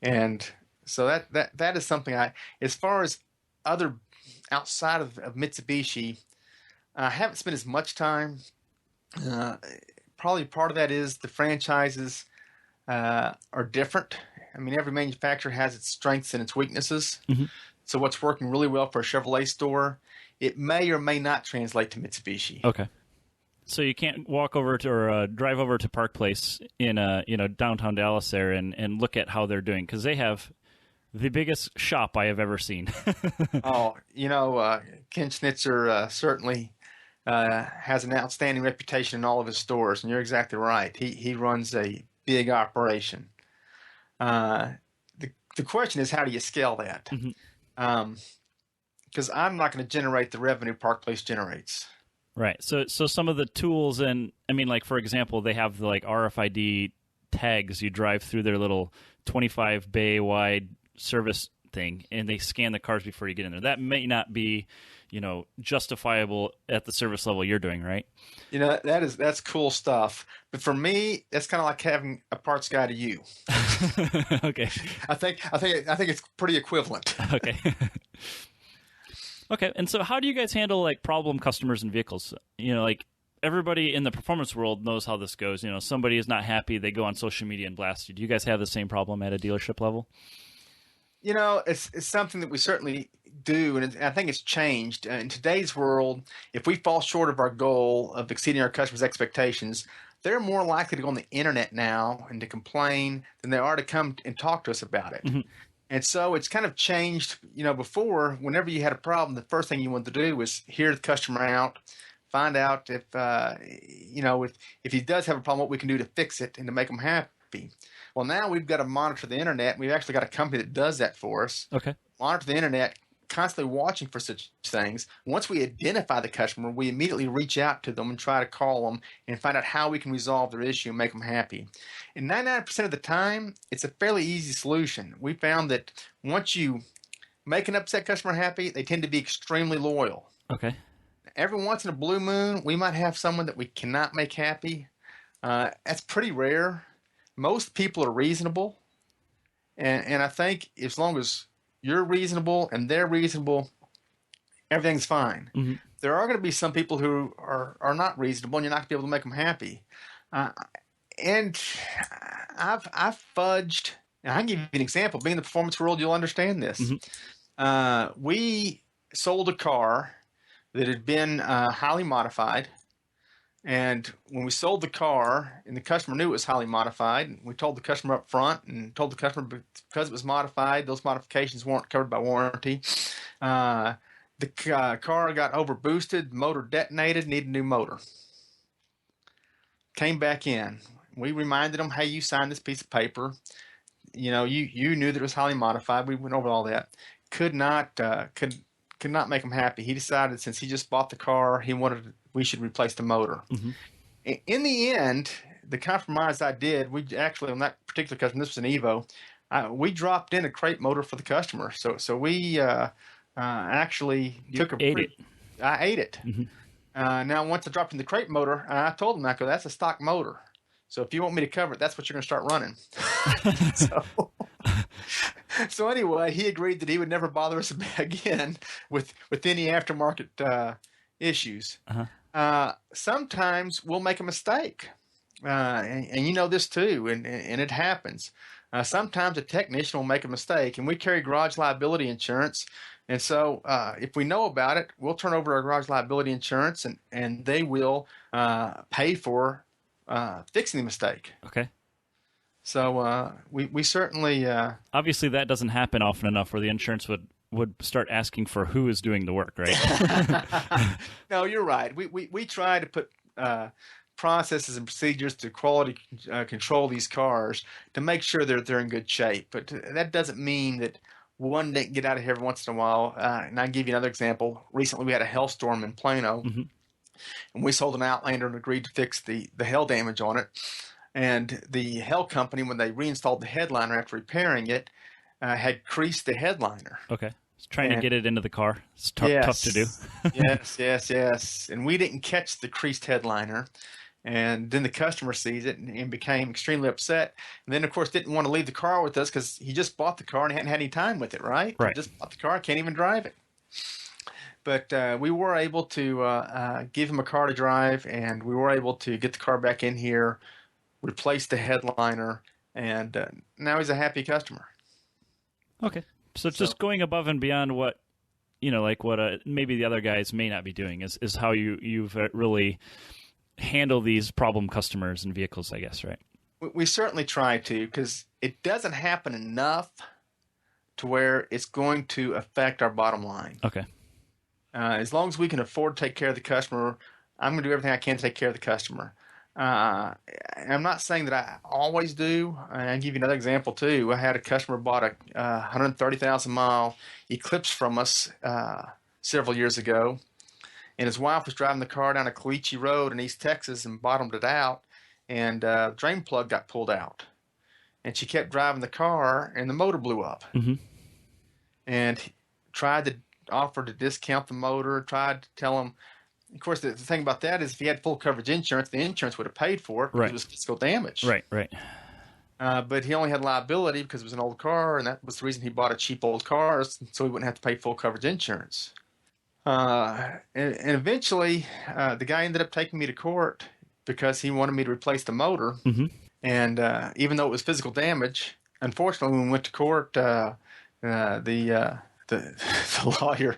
And So that is something as far as other outside of Mitsubishi, I haven't spent as much time. Probably part of that is the franchises are different. I mean, every manufacturer has its strengths and its weaknesses. Mm-hmm. So what's working really well for a Chevrolet store, it may or may not translate to Mitsubishi. Okay. So you can't walk over to or drive over to Park Place in downtown Dallas there and look at how they're doing, because they have the biggest shop I have ever seen. Oh, Ken Schnitzer certainly has an outstanding reputation in all of his stores, and you're exactly right. He runs a big operation. The question is, how do you scale that? Mm-hmm. Because I'm not going to generate the revenue Park Place generates. Right. So some of the tools, and I mean, like, for example, they have the, like, RFID tags. You drive through their little 25 bay wide service thing, and they scan the cars before you get in there. That may not be, justifiable at the service level you're doing, right? That's cool stuff. But for me, that's kind of like having a parts guy to you. Okay. I think it's pretty equivalent. Okay. Okay, and so how do you guys handle, like, problem customers and vehicles? Like, everybody in the performance world knows how this goes. Somebody is not happy, they go on social media and blast you. Do you guys have the same problem at a dealership level? It's something that we certainly do, and I think it's changed. In today's world, if we fall short of our goal of exceeding our customers' expectations, they're more likely to go on the internet now and to complain than they are to come and talk to us about it. Mm-hmm. And so it's kind of changed. Before, whenever you had a problem, the first thing you wanted to do was hear the customer out, find out if he does have a problem, what we can do to fix it and to make them happy. Well, now we've got to monitor the internet. We've actually got a company that does that for us. Okay. Monitor the internet, constantly watching for such things. Once we identify the customer, we immediately reach out to them and try to call them and find out how we can resolve their issue and make them happy. And 99% of the time, it's a fairly easy solution. We found that once you make an upset customer happy, they tend to be extremely loyal. Okay. Every once in a blue moon, we might have someone that we cannot make happy. That's pretty rare. Most people are reasonable. And I think as long as you're reasonable and they're reasonable, everything's fine. Mm-hmm. There are going to be some people who are not reasonable, and you're not going to be able to make them happy. And I've fudged. And I can give you an example. Being in the performance world, you'll understand this. Mm-hmm. We sold a car that had been highly modified. And when we sold the car, and the customer knew it was highly modified, we told the customer up front and told the customer because it was modified, those modifications weren't covered by warranty. The car got overboosted, motor detonated, needed a new motor. Came back in. We reminded them, hey, you signed this piece of paper. You knew that it was highly modified. We went over all that. Could not make him happy. He decided, since he just bought the car, we should replace the motor. Mm-hmm. In the end, the compromise I did, we actually, on that particular customer, this was an Evo, we dropped in a crate motor for the customer. So we actually took I ate it. Mm-hmm. Now, once I dropped in the crate motor, I told him, that's a stock motor. So if you want me to cover it, that's what you're going to start running. So anyway, he agreed that he would never bother us again with any aftermarket issues. Uh-huh. Sometimes we'll make a mistake, and you know this too, and it happens. Sometimes a technician will make a mistake, and we carry garage liability insurance. And so if we know about it, we'll turn over our garage liability insurance, and they will pay for fixing the mistake. Okay. So we certainly... Obviously, that doesn't happen often enough where the insurance would start asking for who is doing the work, right? No, you're right. We try to put processes and procedures to quality control these cars to make sure they're in good shape. But that doesn't mean that one didn't get out of here every once in a while. And I'll give you another example. Recently, we had a hailstorm in Plano, mm-hmm. and we sold an Outlander and agreed to fix the hail damage on it. And the hail company, when they reinstalled the headliner after repairing it, had creased the headliner. Okay. Trying to get it into the car. It's tough to do. Yes. And we didn't catch the creased headliner. And then the customer sees it and became extremely upset. And then, of course, didn't want to leave the car with us because he just bought the car and hadn't had any time with it, right? Right. Just bought the car, can't even drive it. But we were able to give him a car to drive, and we were able to get the car back in here, replace the headliner, and now he's a happy customer. Okay. So just going above and beyond what, like what maybe the other guys may not be doing is how you've really handle these problem customers and vehicles, I guess, right? We certainly try to, because it doesn't happen enough to where it's going to affect our bottom line. Okay. As long as we can afford to take care of the customer, I'm going to do everything I can to take care of the customer. I'm not saying that I always do. I'll give you another example, too. I had a customer bought a 130,000-mile Eclipse from us several years ago. And his wife was driving the car down a Caliche Road in East Texas and bottomed it out, and the drain plug got pulled out. And she kept driving the car, and the motor blew up. Mm-hmm. And tried to offer to discount the motor, tried to tell him. Of course, the thing about that is if he had full coverage insurance, the insurance would have paid for it because it was physical damage. Right. But he only had liability because it was an old car, and that was the reason he bought a cheap old car, so he wouldn't have to pay full coverage insurance. And eventually, the guy ended up taking me to court because he wanted me to replace the motor. Mm-hmm. And even though it was physical damage, unfortunately, when we went to court, the lawyer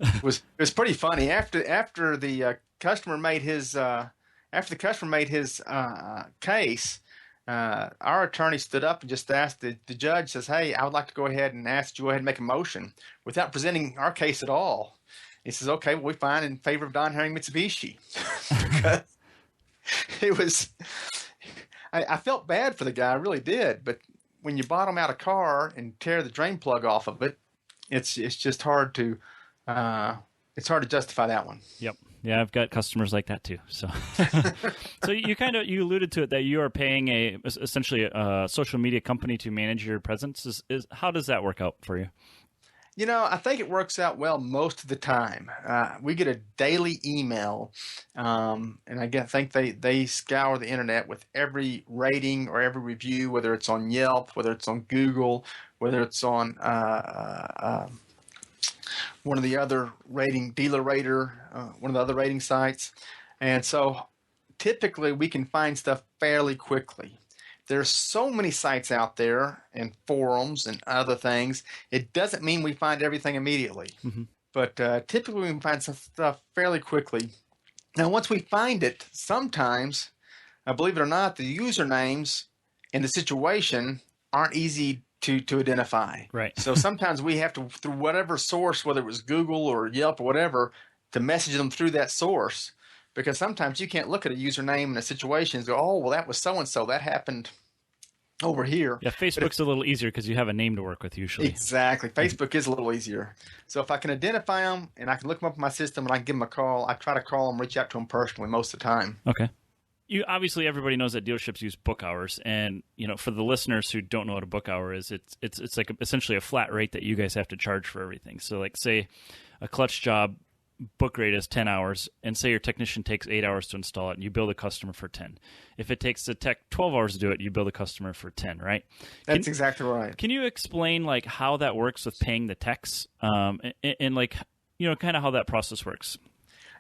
it was pretty funny. After the customer made his case, our attorney stood up and just asked the judge, says, "Hey, I would like to go ahead and ask you to go ahead and make a motion," without presenting our case at all. He says, "Okay, well, we find in favor of Don Herring Mitsubishi." Because it was, I felt bad for the guy, I really did. But when you bottom out a car and tear the drain plug off of it, it's just hard to justify that one. Yep. Yeah, I've got customers like that too. So, so you alluded to it that you are paying essentially a social media company to manage your presence. Is how does that work out for you? I think it works out well most of the time. We get a daily email, and I think they scour the internet with every rating or every review, whether it's on Yelp, whether it's on Google, whether it's on one of the other rating, Dealer Rater, one of the other rating sites. And so typically we can find stuff fairly quickly. There's so many sites out there and forums and other things. It doesn't mean we find everything immediately. Mm-hmm. But typically we can find some stuff fairly quickly. Now, once we find it, sometimes, believe it or not, the usernames and the situation aren't easy to identify. Right. So sometimes we have to, through whatever source, whether it was Google or Yelp or whatever, to message them through that source. Because sometimes you can't look at a username and a situation and go, "Oh, well, that was so-and-so. That happened over here." Yeah, Facebook's a little easier because you have a name to work with usually. Exactly. Facebook is a little easier. So if I can identify them and I can look them up in my system and I can give them a call, I try to call them, reach out to them personally most of the time. Okay. Obviously everybody knows that dealerships use book hours, and for the listeners who don't know what a book hour is, it's like essentially a flat rate that you guys have to charge for everything. So like say a clutch job book rate is 10 hours, and say your technician takes 8 hours to install it, and you bill the customer for 10. If it takes the tech 12 hours to do it, you bill the customer for 10, right? That's exactly right. Can you explain like how that works with paying the techs, and like kind of how that process works?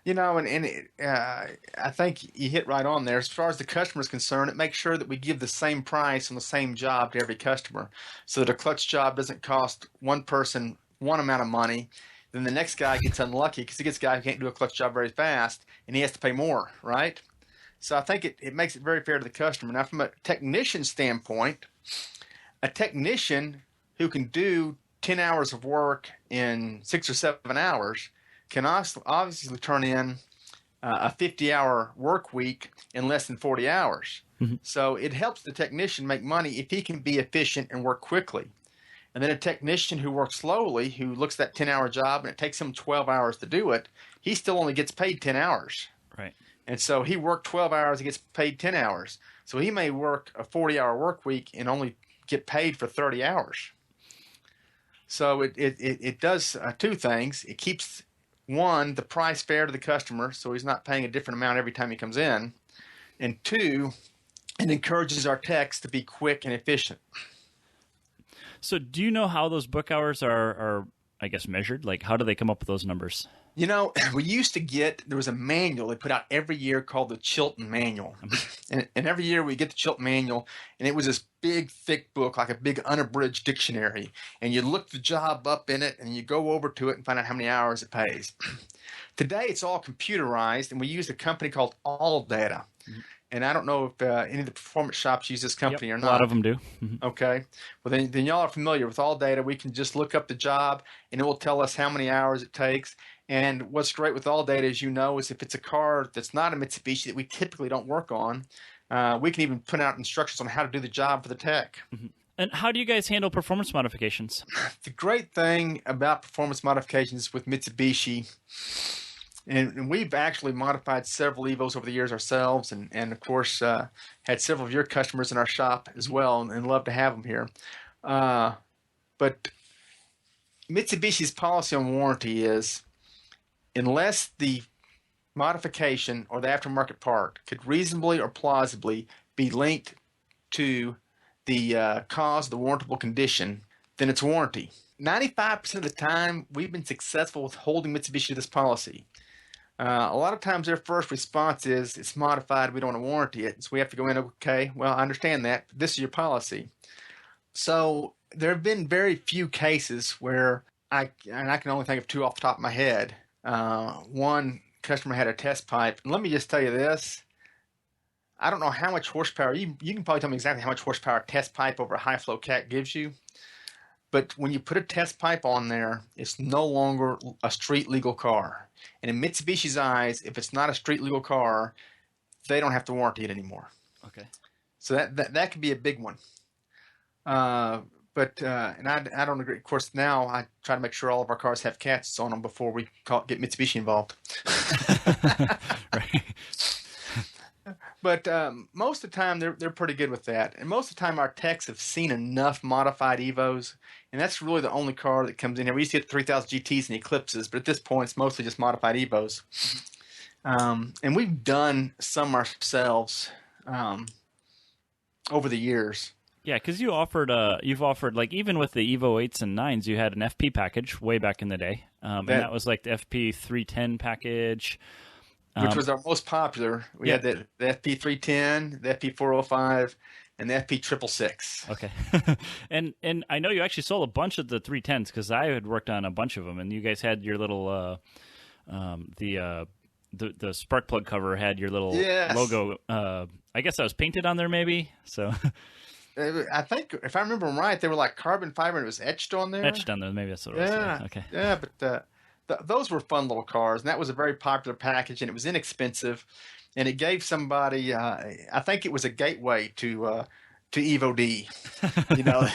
I think you hit right on there. As far as the customer is concerned, it makes sure that we give the same price on the same job to every customer, so that a clutch job doesn't cost one person one amount of money. Then the next guy gets unlucky because he gets a guy who can't do a clutch job very fast, and he has to pay more, right? So I think it makes it very fair to the customer. Now, from a technician standpoint, a technician who can do 10 hours of work in 6 or 7 hours can obviously turn in a 50-hour work week in less than 40 hours. Mm-hmm. So it helps the technician make money if he can be efficient and work quickly. And then a technician who works slowly, who looks at that 10-hour job and it takes him 12 hours to do it, he still only gets paid 10 hours. Right. And so he worked 12 hours, he gets paid 10 hours. So he may work a 40-hour work week and only get paid for 30 hours. So it does two things. It keeps, one, the price fair to the customer, so he's not paying a different amount every time he comes in. And two, it encourages our techs to be quick and efficient. So do you know how those book hours are I guess, measured? Like, how do they come up with those numbers? You know, there was a manual they put out every year called the Chilton Manual. And every year we get the Chilton Manual, and it was this big, thick book, like a big unabridged dictionary. And you look the job up in it, and you go over to it and find out how many hours it pays. Today, it's all computerized, and we use a company called AllData. And I don't know if any of the performance shops use this company or not. A lot of them do. Okay. Well, then y'all are familiar with AllData. We can just look up the job, and it will tell us how many hours it takes. And what's great with AllData, as you know, is if it's a car that's not a Mitsubishi that we typically don't work on, we can even put out instructions on how to do the job for the tech. And how do you guys handle performance modifications? The great thing about performance modifications with Mitsubishi, and we've actually modified several Evos over the years ourselves, and of course had several of your customers in our shop as well, and love to have them here. But Mitsubishi's policy on warranty is, unless the modification or the aftermarket part could reasonably or plausibly be linked to the cause of the warrantable condition, then it's warranty. 95% of the time, we've been successful with holding Mitsubishi to this policy. A lot of times their first response is, it's modified, we don't want to warranty it. So we have to go in, okay, well, I understand that. But this is your policy. So there have been very few cases where I can only think of two off the top of my head. One customer had a test pipe. And let me just tell you this. I don't know how much horsepower. You can probably tell me exactly how much horsepower a test pipe over a high flow cat gives you. But when you put a test pipe on there, it's no longer a street legal car. And in Mitsubishi's eyes, if it's not a street legal car, they don't have to warranty it anymore. Okay. So that could be a big one. But I don't agree. Of course, now I try to make sure all of our cars have cats on them before we get Mitsubishi involved. Right. But most of the time, they're pretty good with that. And most of the time, our techs have seen enough modified Evos, and that's really the only car that comes in here. We used to get 3000 GTs and Eclipses, but at this point, it's mostly just modified Evos. And we've done some ourselves over the years. Yeah, because you've offered, like, even with the Evo 8s and 9s, you had an FP package way back in the day. And that was like the FP 310 package. Which was our most popular. We had the FP 310, the FP 405, and the FP 666. Okay. and I know you actually sold a bunch of the 310s because I had worked on a bunch of them, and you guys had your little the spark plug cover had your little logo. I guess that was painted on there, maybe. So I think if I remember right, they were like carbon fiber, and it was etched on there. Etched on there, maybe that's what it was. Yeah. Okay. Yeah, but those were fun little cars, and that was a very popular package, and it was inexpensive, and it gave somebody, I think it was a gateway to Evo D. You know,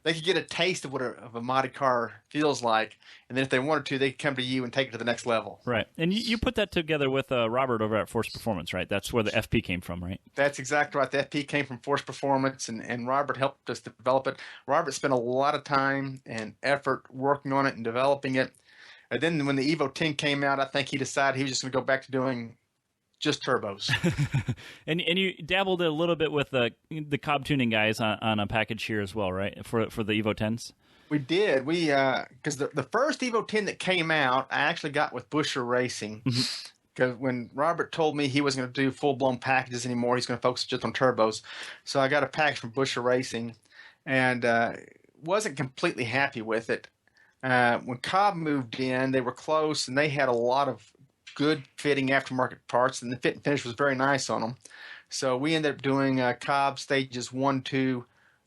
they could get a taste of what a modded car feels like, and then if they wanted to, they could come to you and take it to the next level. Right, and you put that together with Robert over at Force Performance, right? That's where the FP came from, right? That's exactly right. The FP came from Force Performance, and Robert helped us develop it. Robert spent a lot of time and effort working on it and developing it. And then when the Evo 10 came out, I think he decided he was just going to go back to doing just turbos. and you dabbled a little bit with the Cobb tuning guys on a package here as well, right? For the Evo 10s? We did. We because the first Evo 10 that came out, I actually got with Busher Racing. Because when Robert told me he wasn't going to do full-blown packages anymore, he's going to focus just on turbos. So I got a package from Busher Racing and wasn't completely happy with it. When Cobb moved in, they were close, and they had a lot of good fitting aftermarket parts, and the fit and finish was very nice on them. So we ended up doing Cobb stages 1, 2.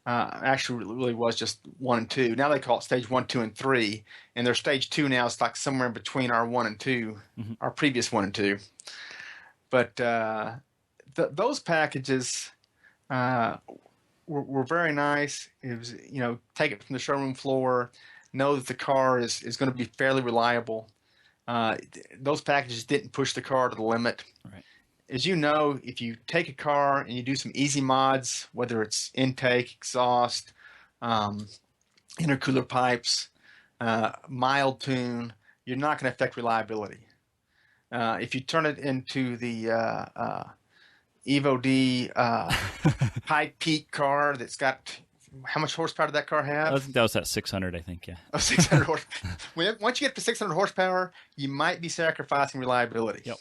Actually, it really was just 1 and 2. Now they call it stage 1, 2, and 3, and their stage 2 now is like somewhere in between our 1 and 2, our previous 1 and 2. But those packages were very nice. It was, take it from the showroom floor. Know that the car is going to be fairly reliable. Those packages didn't push the car to the limit. Right. As you know, if you take a car and you do some easy mods, whether it's intake, exhaust, intercooler pipes, mild tune, you're not going to affect reliability. If you turn it into the Evo D high peak car that's got, how much horsepower did that car have? I think that was at 600, I think, yeah. Oh, 600 horsepower. Once you get to 600 horsepower, you might be sacrificing reliability. Yep.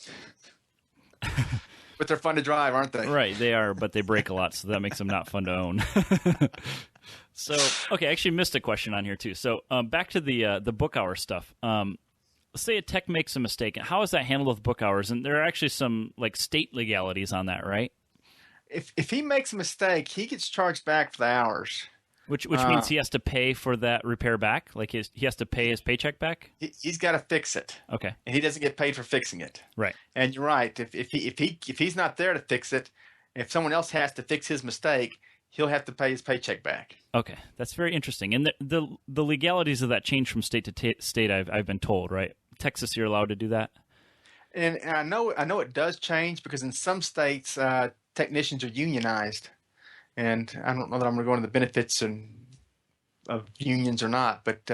But they're fun to drive, aren't they? Right, they are, but they break a lot, so that makes them not fun to own. So, okay, I actually missed a question on here, too. So, back to the book hour stuff. Say a tech makes a mistake. How is that handled with book hours? And there are actually some like state legalities on that, right? If he makes a mistake, he gets charged back for the hours. Which means he has to pay for that repair back? Like he has to pay his paycheck back? He's got to fix it. Okay. And he doesn't get paid for fixing it. Right. And you're right. If he's not there to fix it, if someone else has to fix his mistake, he'll have to pay his paycheck back. Okay, that's very interesting. And the legalities of that change from state to state, I've been told, right? Texas, you're allowed to do that? And I know it does change because in some states, technicians are unionized. And I don't know that I'm going to go into the benefits of unions or not, but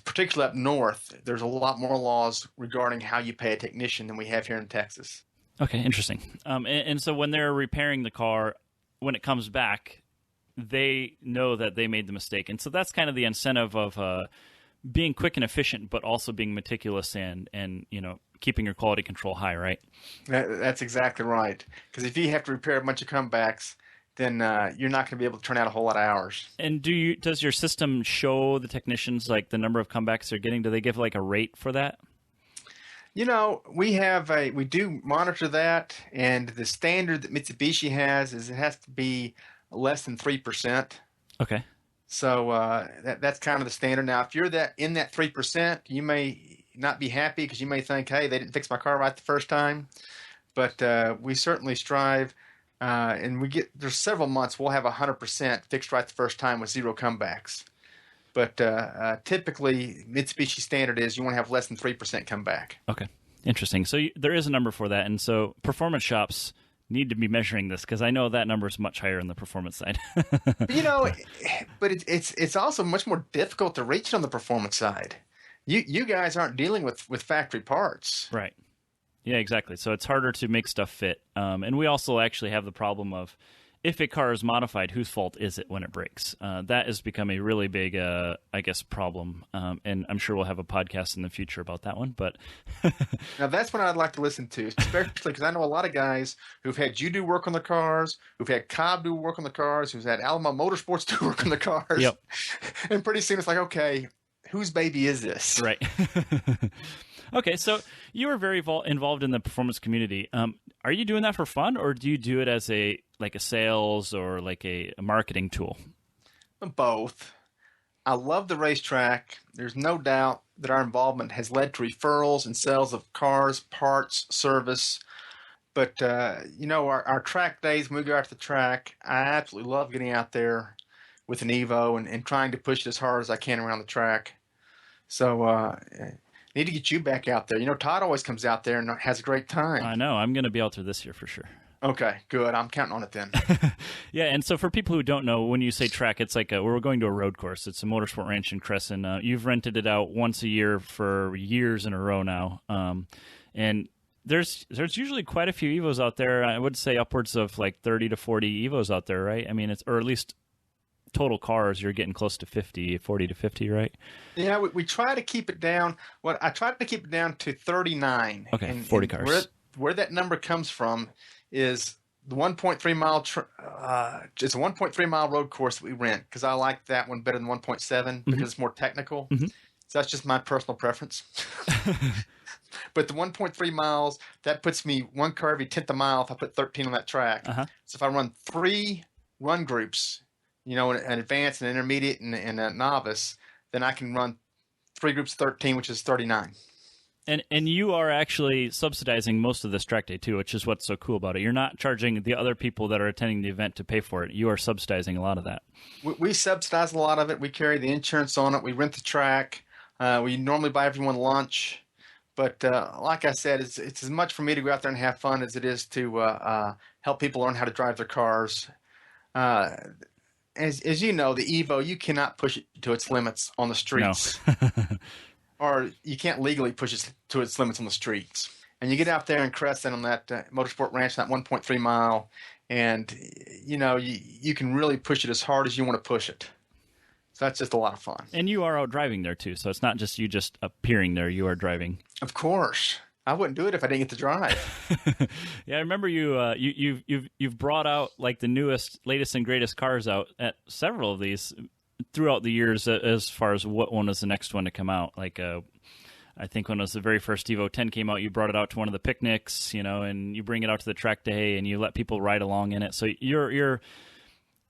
particularly up north, there's a lot more laws regarding how you pay a technician than we have here in Texas. Okay, interesting. And so when they're repairing the car, when it comes back, they know that they made the mistake. And so that's kind of the incentive of being quick and efficient, but also being meticulous and keeping your quality control high, right? That's exactly right. Because if you have to repair a bunch of comebacks, then you're not going to be able to turn out a whole lot of hours. And does your system show the technicians like the number of comebacks they're getting? Do they give like a rate for that? We do monitor that, and the standard that Mitsubishi has is it has to be less than 3%. Okay. So that's kind of the standard. Now, if you're in that 3%, you may not be happy because you may think, hey, they didn't fix my car right the first time. But we certainly strive, and there's several months we'll have 100% fixed right the first time with 0 comebacks. But typically, Mitsubishi standard is you want to have less than 3% come back. Okay, interesting. So there is a number for that, and so performance shops need to be measuring this because I know that number is much higher on the performance side. But it's also much more difficult to reach on the performance side. You guys aren't dealing with factory parts, right? Yeah, exactly. So it's harder to make stuff fit, and we also actually have the problem of, if a car is modified, whose fault is it when it breaks? That has become a really big, problem. And I'm sure we'll have a podcast in the future about that one. But now that's what I'd like to listen to, especially because I know a lot of guys who've had you do work on the cars, who've had Cobb do work on the cars, who've had Alamo Motorsports do work on the cars. Yep. And pretty soon it's like, okay, whose baby is this? Right. Okay, so you were very involved in the performance community. Are you doing that for fun, or do you do it as a sales or like a marketing tool? Both. I love the racetrack. There's no doubt that our involvement has led to referrals and sales of cars, parts, service. But, our track days, when we go out to the track, I absolutely love getting out there with an Evo and trying to push it as hard as I can around the track. So, need to get you back out there. Todd always comes out there and has a great time. I know. I'm going to be out there this year for sure. Okay, good. I'm counting on it then. Yeah, and so for people who don't know, when you say track, it's like we're going to a road course. It's a motorsport ranch in Crescent. You've rented it out once a year for years in a row now. And there's usually quite a few Evos out there. I would say upwards of like 30 to 40 Evos out there, right? I mean, or at least total cars, you're getting close to 40 to 50, right? Yeah, we try to keep it down. I tried to keep it down to 39. Okay, and 40 cars. Where that number comes from is the 1.3 mile. It's a 1.3 mile road course that we rent because I like that one better than 1.7 because it's more technical. Mm-hmm. So that's just my personal preference. But the 1.3 miles, that puts me one car every 10th of a mile if I put 13 on that track. Uh-huh. So if I run 3 run groups, an advanced, an intermediate, and a novice, then I can run 3 groups of 13, which is 39. And you are actually subsidizing most of this track day too, which is what's so cool about it. You're not charging the other people that are attending the event to pay for it. You are subsidizing a lot of that. We subsidize a lot of it. We carry the insurance on it. We rent the track. We normally buy everyone lunch. But like I said, it's as much for me to go out there and have fun as it is to help people learn how to drive their cars. As you know, the Evo, you cannot push it to its limits on the streets. No. Or you can't legally push it to its limits on the streets. And you get out there in Crescent on that motorsport ranch, that 1.3 mile, and you can really push it as hard as you want to push it. So that's just a lot of fun. And you are out driving there too, so it's not just you just appearing there. You are driving. Of course, I wouldn't do it if I didn't get to drive. Yeah, I remember you've brought out like the newest, latest, and greatest cars out at several of these throughout the years. As far as what one was the next one to come out, like I think when it was the very first Evo 10 came out, you brought it out to one of the picnics, and you bring it out to the track day, and you let people ride along in it. So you're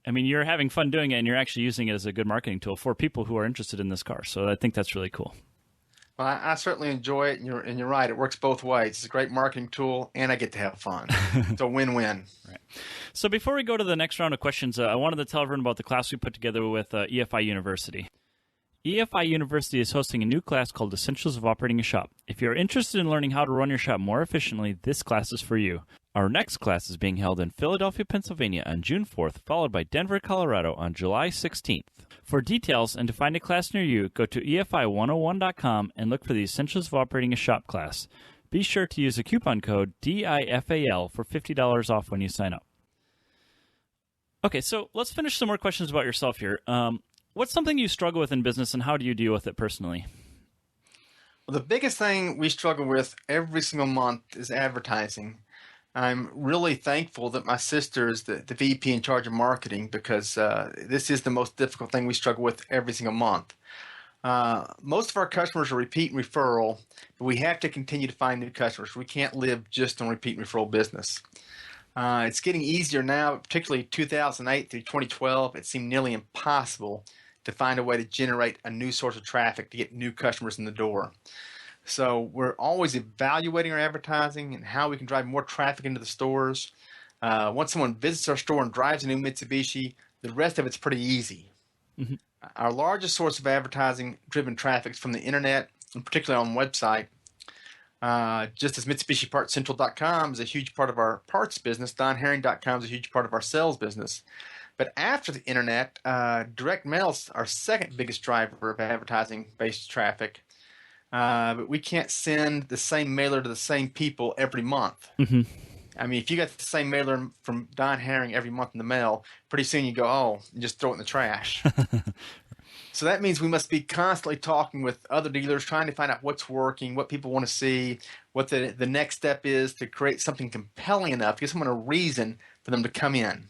having fun doing it, and you're actually using it as a good marketing tool for people who are interested in this car. So I think that's really cool. Well, I certainly enjoy it, and you're right. It works both ways. It's a great marketing tool, and I get to have fun. It's a win-win. Right. So before we go to the next round of questions, I wanted to tell everyone about the class we put together with EFI University. EFI University is hosting a new class called Essentials of Operating a Shop. If you're interested in learning how to run your shop more efficiently, this class is for you. Our next class is being held in Philadelphia, Pennsylvania on June 4th, followed by Denver, Colorado on July 16th. For details and to find a class near you, go to EFI101.com and look for the Essentials of Operating a Shop class. Be sure to use the coupon code DIFAL for $50 off when you sign up. Okay, so let's finish some more questions about yourself here. What's something you struggle with in business, and how do you deal with it personally? Well, the biggest thing we struggle with every single month is advertising. I'm really thankful that my sister is the VP in charge of marketing, because this is the most difficult thing we struggle with every single month. Most of our customers are repeat and referral, but we have to continue to find new customers. We can't live just on repeat and referral business. It's getting easier now, particularly 2008 through 2012. It seemed nearly impossible to find a way to generate a new source of traffic to get new customers in the door. So we're always evaluating our advertising and how we can drive more traffic into the stores. Once someone visits our store and drives a new Mitsubishi, the rest of it's pretty easy. Mm-hmm. Our largest source of advertising-driven traffic is from the internet, and particularly on website. Just as MitsubishiPartsCentral.com is a huge part of our parts business, DonHerring.com is a huge part of our sales business. But after the internet, direct mail is our second biggest driver of advertising-based traffic. But we can't send the same mailer to the same people every month. Mm-hmm. I mean, if you got the same mailer from Don Herring every month in the mail, pretty soon you go, oh, and just throw it in the trash. So that means we must be constantly talking with other dealers, trying to find out what's working, what people want to see, what the next step is to create something compelling enough to give someone a reason for them to come in.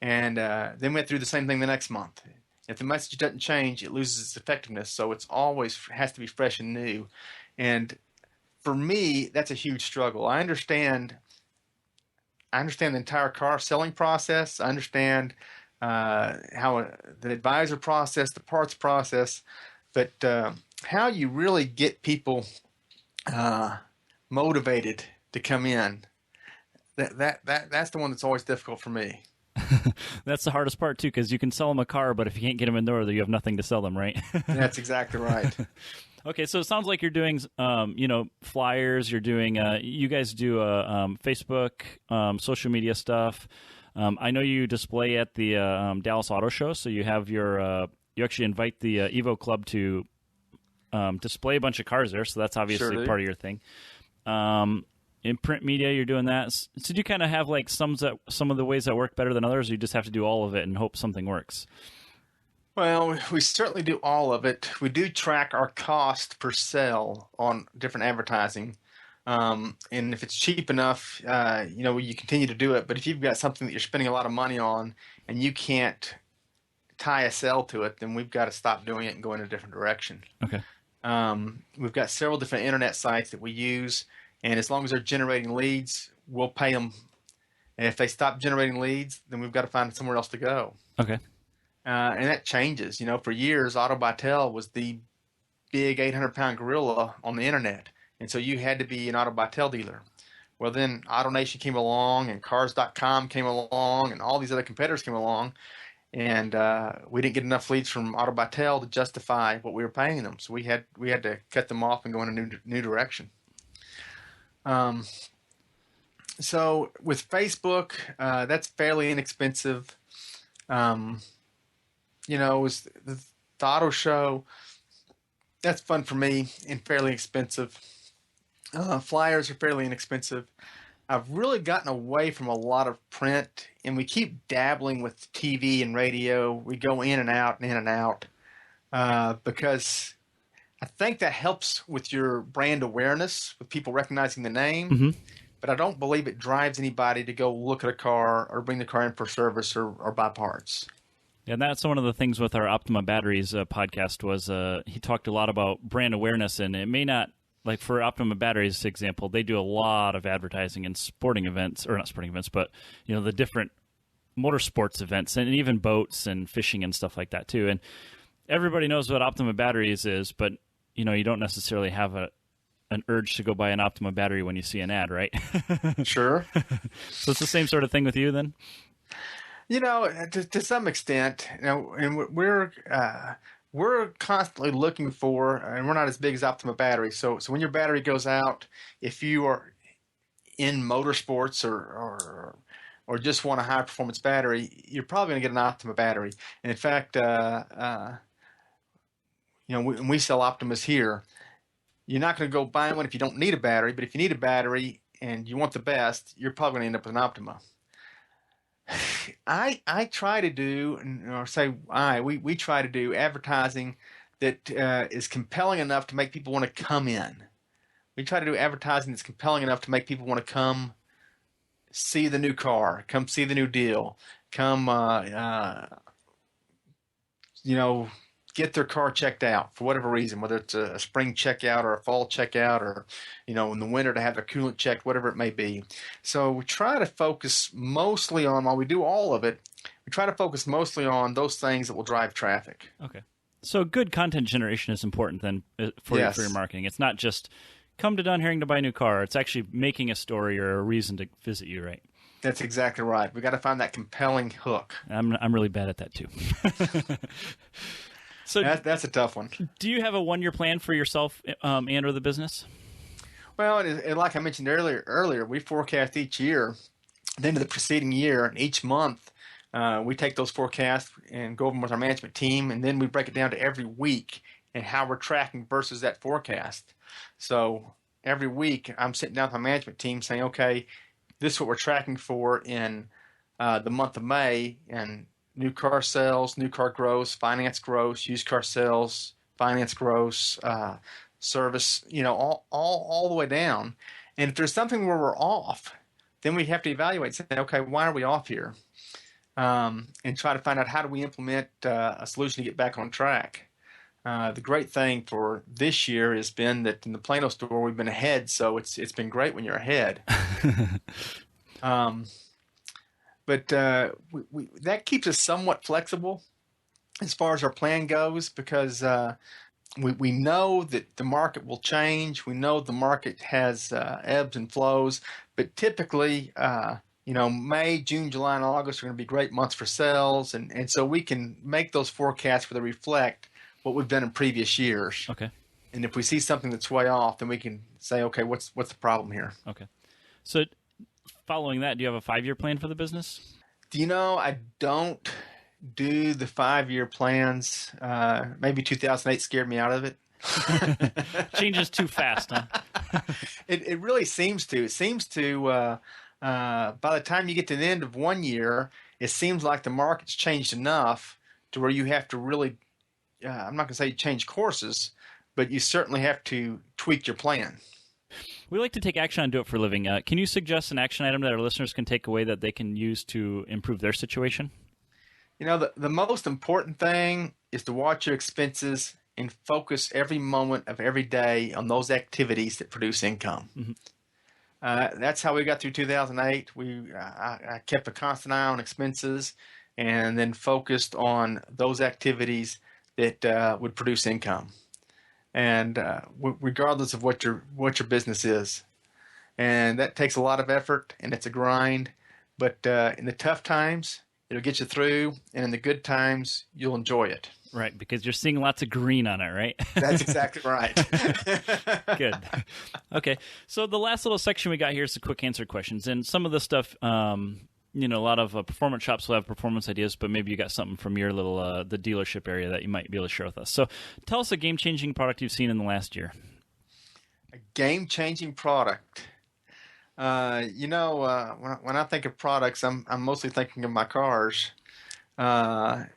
And then we have to do the same thing the next month. If the message doesn't change, it loses its effectiveness. So it's always has to be fresh and new. And for me, that's a huge struggle. I understand the entire car selling process. I understand how the advisor process, the parts process, but how you really get people motivated to come in, that's the one that's always difficult for me. That's the hardest part too, because you can sell them a car, but if you can't get them in the door, you have nothing to sell them, right? That's exactly right. Okay, so it sounds like you're doing, flyers. You're doing, you guys do Facebook, social media stuff. I know you display at the Dallas Auto Show, so you have you actually invite the Evo Club to display a bunch of cars there, so that's obviously part of your thing. In print media, you're doing that. So do you kind of have like some of the ways that work better than others, or you just have to do all of it and hope something works? Well, we certainly do all of it. We do track our cost per sale on different advertising. And if it's cheap enough, you continue to do it. But if you've got something that you're spending a lot of money on and you can't tie a sale to it, then we've got to stop doing it and go in a different direction. Okay. We've got several different internet sites that we use, and as long as they're generating leads, we'll pay them. And if they stop generating leads, then we've got to find somewhere else to go. Okay. And that changes. For years, AutoBytel was the big 800-pound gorilla on the internet. And so you had to be an AutoBytel dealer. Well, then AutoNation came along, and Cars.com came along, and all these other competitors came along. And we didn't get enough leads from AutoBytel to justify what we were paying them. So we had to cut them off and go in a new direction. So with Facebook, that's fairly inexpensive. It was the auto show. That's fun for me and fairly expensive. Flyers are fairly inexpensive. I've really gotten away from a lot of print, and we keep dabbling with TV and radio. We go in and out and in and out because I think that helps with your brand awareness, with people recognizing the name. Mm-hmm. But I don't believe it drives anybody to go look at a car or bring the car in for service or buy parts. And that's one of the things with our Optima Batteries podcast was he talked a lot about brand awareness, and it may not, like for Optima Batteries example, they do a lot of advertising in sporting events, or not sporting events, but the different motorsports events and even boats and fishing and stuff like that too. And everybody knows what Optima Batteries is, but you don't necessarily have an urge to go buy an Optima battery when you see an ad, right? Sure. So it's the same sort of thing with you then? To some extent, and we're constantly looking for, and we're not as big as Optima Battery. So when your battery goes out, if you are in motorsports or just want a high performance battery, you're probably going to get an Optima battery. And in fact, when we sell Optimas here, you're not going to go buy one if you don't need a battery. But if you need a battery and you want the best, you're probably going to end up with an Optima. I try to do, we try to do advertising that is compelling enough to make people want to come in. We try to do advertising that's compelling enough to make people want to come see the new car, come see the new deal, come, get their car checked out for whatever reason, whether it's a spring checkout or a fall checkout or, in the winter to have their coolant checked, whatever it may be. So we try to focus mostly on, while we do all of it, we try to focus mostly on those things that will drive traffic. Okay. So good content generation is important then for your marketing. It's not just come to Dunherring to buy a new car. It's actually making a story or a reason to visit you, right? That's exactly right. We got to find that compelling hook. I'm really bad at that too. So that's a tough one. Do you have a 1-year plan for yourself and or the business? Well, like I mentioned earlier, we forecast each year, at the end of the preceding year, and each month we take those forecasts and go over them with our management team, and then we break it down to every week and how we're tracking versus that forecast. So every week I'm sitting down with my management team saying, okay, this is what we're tracking for in the month of May, and new car sales, new car gross, finance gross, used car sales, finance gross, service, all the way down. And if there's something where we're off, then we have to evaluate, say, okay, why are we off here? And try to find out how do we implement a solution to get back on track. The great thing for this year has been that in the Plano store we've been ahead, so it's been great when you're ahead. But that keeps us somewhat flexible as far as our plan goes, because we know that the market will change. We know the market has ebbs and flows, but typically, May, June, July, and August are going to be great months for sales, and so we can make those forecasts where they reflect what we've done in previous years. Okay. And if we see something that's way off, then we can say, okay, what's the problem here? Okay. So following that, do you have a 5-year plan for the business? I don't do the 5-year plans. Maybe 2008 scared me out of it. Changes too fast, huh? It really seems to. It seems to, by the time you get to the end of 1 year, it seems like the market's changed enough to where you have to really, I'm not going to say change courses, but you certainly have to tweak your plan. We like to take action and do it for a living. Can you suggest an action item that our listeners can take away that they can use to improve their situation? The most important thing is to watch your expenses and focus every moment of every day on those activities that produce income. Mm-hmm. That's how we got through 2008. I kept a constant eye on expenses and then focused on those activities that would produce income. And regardless of what your business is, and that takes a lot of effort and it's a grind. But in the tough times, it'll get you through, and in the good times, you'll enjoy it. Right, because you're seeing lots of green on it, right? That's exactly right. Good. Okay, so the last little section we got here is the quick answer questions, and some of the stuff. A lot of performance shops will have performance ideas, but maybe you got something from your little the dealership area that you might be able to share with us. So tell us a game-changing product you've seen in the last year. A game-changing product. When I think of products, I'm mostly thinking of my cars. And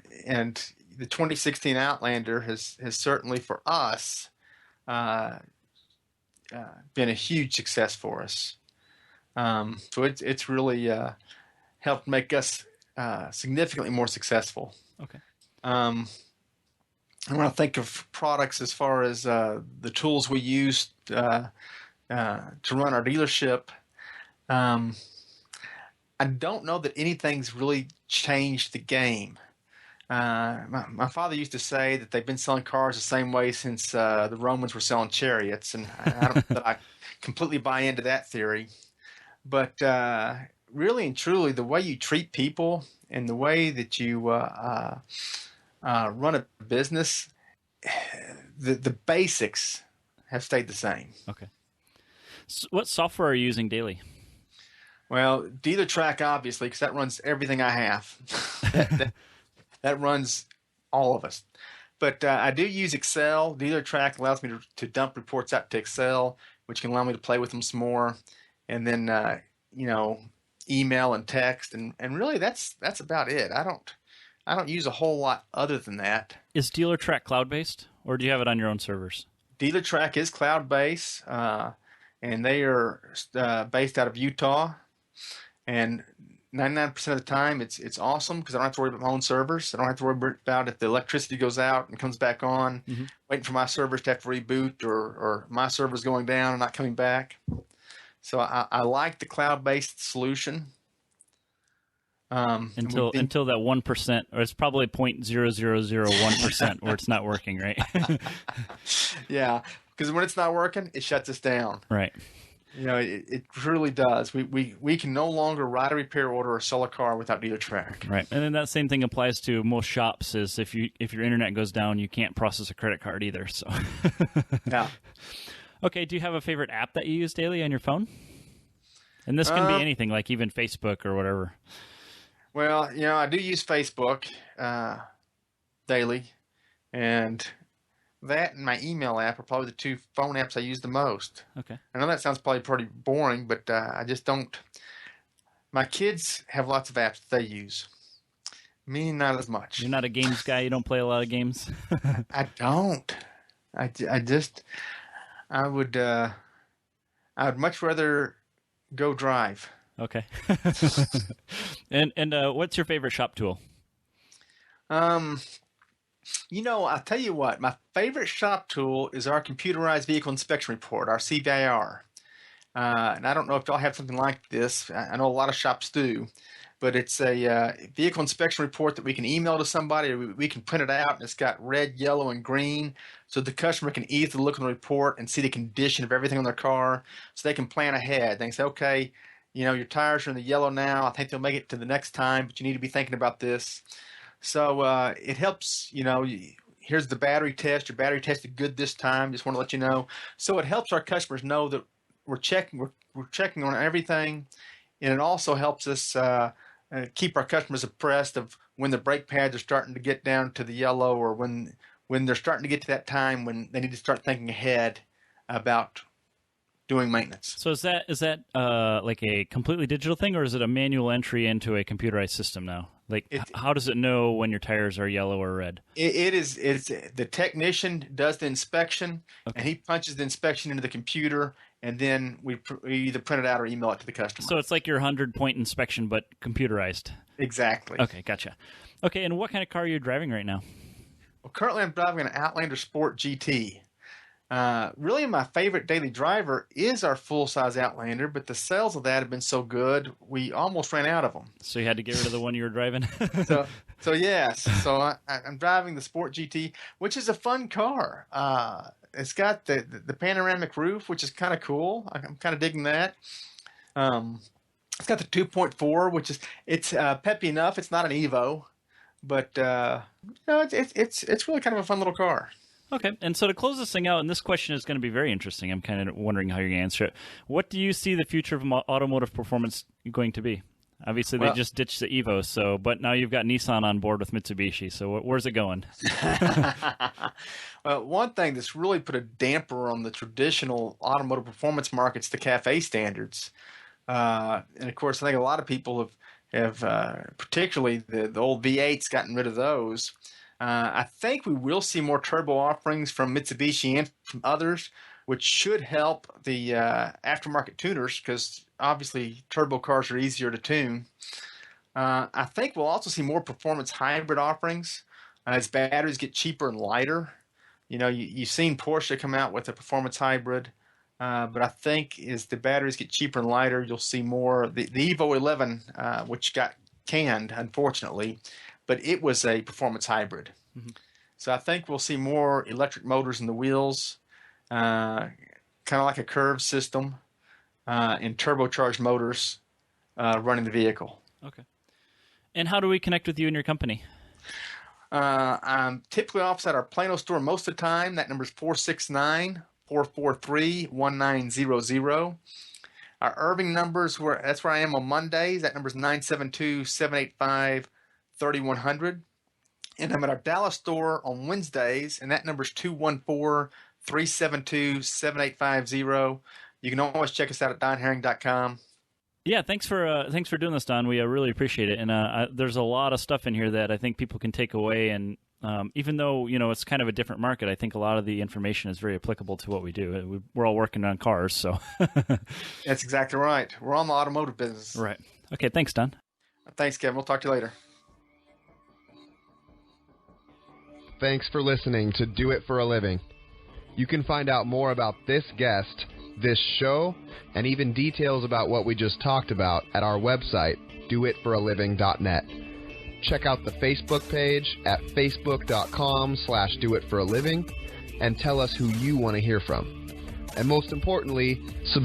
the 2016 Outlander has certainly for us uh, been a huge success for us. So it's really helped make us significantly more successful. Okay. And when I think of products as far as the tools we use to run our dealership, I don't know that anything's really changed the game. My father used to say that they've been selling cars the same way since the Romans were selling chariots, and I don't know that I completely buy into that theory. But really and truly, the way you treat people and the way that you run a business, the basics have stayed the same. Okay. So what software are you using daily? Well, DealerTrack, obviously, because that runs everything I have. That runs all of us. But I do use Excel. DealerTrack allows me to dump reports out to Excel, which can allow me to play with them some more. And then, email and text. And really, that's about it. I don't use a whole lot other than that. Is DealerTrack cloud-based, or do you have it on your own servers? DealerTrack is cloud-based, and they are based out of Utah. And 99% of the time, it's awesome because I don't have to worry about my own servers. I don't have to worry about if the electricity goes out and comes back on, waiting for my servers to have to reboot, or my servers going down and not coming back. So I like the cloud-based solution. Until that 1%, or it's probably 0.0001% where it's not working, right? Yeah, because when it's not working, it shuts us down. Right. It really does. We can no longer write a repair order or sell a car without DealerTrack. Right, and then that same thing applies to most shops. Is if your internet goes down, you can't process a credit card either. So. Yeah. Okay. Do you have a favorite app that you use daily on your phone? And this can be anything, like even Facebook or whatever. Well, I do use Facebook daily, and that and my email app are probably the two phone apps I use the most. Okay. I know that sounds probably pretty boring, but I just don't. My kids have lots of apps that they use. Me, not as much. You're not a games guy? You don't play a lot of games? I don't. I would much rather go drive. Okay. And what's your favorite shop tool? I'll tell you what, my favorite shop tool is our computerized vehicle inspection report, our CVIR. And I don't know if y'all have something like this. I know a lot of shops do, but it's a vehicle inspection report that we can email to somebody, or we can print it out, and it's got red, yellow, and green, so the customer can easily look at the report and see the condition of everything on their car, so they can plan ahead. They can say, okay, your tires are in the yellow now. I think they'll make it to the next time, but you need to be thinking about this. So it helps, here's the battery test. Your battery tested good this time. Just want to let you know. So it helps our customers know that we're checking on everything. And it also helps us keep our customers abreast of when the brake pads are starting to get down to the yellow, or when they're starting to get to that time when they need to start thinking ahead about doing maintenance. So is that like a completely digital thing, or is it a manual entry into a computerized system now? Like, how does it know when your tires are yellow or red? It's the technician does the inspection, and he punches the inspection into the computer, and then we either print it out or email it to the customer. So it's like your 100-point inspection, but computerized. Exactly. Okay, gotcha. Okay, and what kind of car are you driving right now? Well, currently I'm driving an Outlander Sport GT. Really, my favorite daily driver is our full-size Outlander, but the sales of that have been so good, we almost ran out of them. So you had to get rid of the one you were driving? So yes. So I'm driving the Sport GT, which is a fun car. It's got the panoramic roof, which is kind of cool. I'm kind of digging that. It's got the 2.4, which it's peppy enough. It's not an Evo, but it's really kind of a fun little car. Okay, and so to close this thing out, and this question is going to be very interesting. I'm kind of wondering how you're going to answer it. What do you see the future of automotive performance going to be? Obviously, they just ditched the Evo, but now you've got Nissan on board with Mitsubishi. So where's it going? Well, one thing that's really put a damper on the traditional automotive performance markets, the CAFE standards. And of course, I think a lot of people have particularly the old V8s, gotten rid of those. I think we will see more turbo offerings from Mitsubishi and from others, which should help the aftermarket tuners, because obviously turbo cars are easier to tune. I think we'll also see more performance hybrid offerings as batteries get cheaper and lighter. You've seen Porsche come out with a performance hybrid, but I think as the batteries get cheaper and lighter, you'll see more. The Evo 11, which got canned, unfortunately, but it was a performance hybrid. Mm-hmm. So I think we'll see more electric motors in the wheels, kind of like a curved system, and turbocharged motors running the vehicle. Okay. And how do we connect with you and your company? I'm typically off at our Plano store most of the time. That number is 469-443-1900. Our Irving numbers, that's where I am on Mondays. That number is 972-785-3100. And I'm at our Dallas store on Wednesdays, and that number is 214-372-7850. You can always check us out at donherring.com. Yeah, thanks for doing this, Don. We really appreciate it. And there's a lot of stuff in here that I think people can take away. And even though it's kind of a different market, I think a lot of the information is very applicable to what we do. We're all working on cars, so that's exactly right. We're on the automotive business. Right. Okay. Thanks, Don. Thanks, Kevin. We'll talk to you later. Thanks for listening to Do It for a Living. You can find out more about this guest, this show, and even details about what we just talked about at our website, doitforaliving.net. Check out the Facebook page at facebook.com/doitforaliving and tell us who you want to hear from. And most importantly, subscribe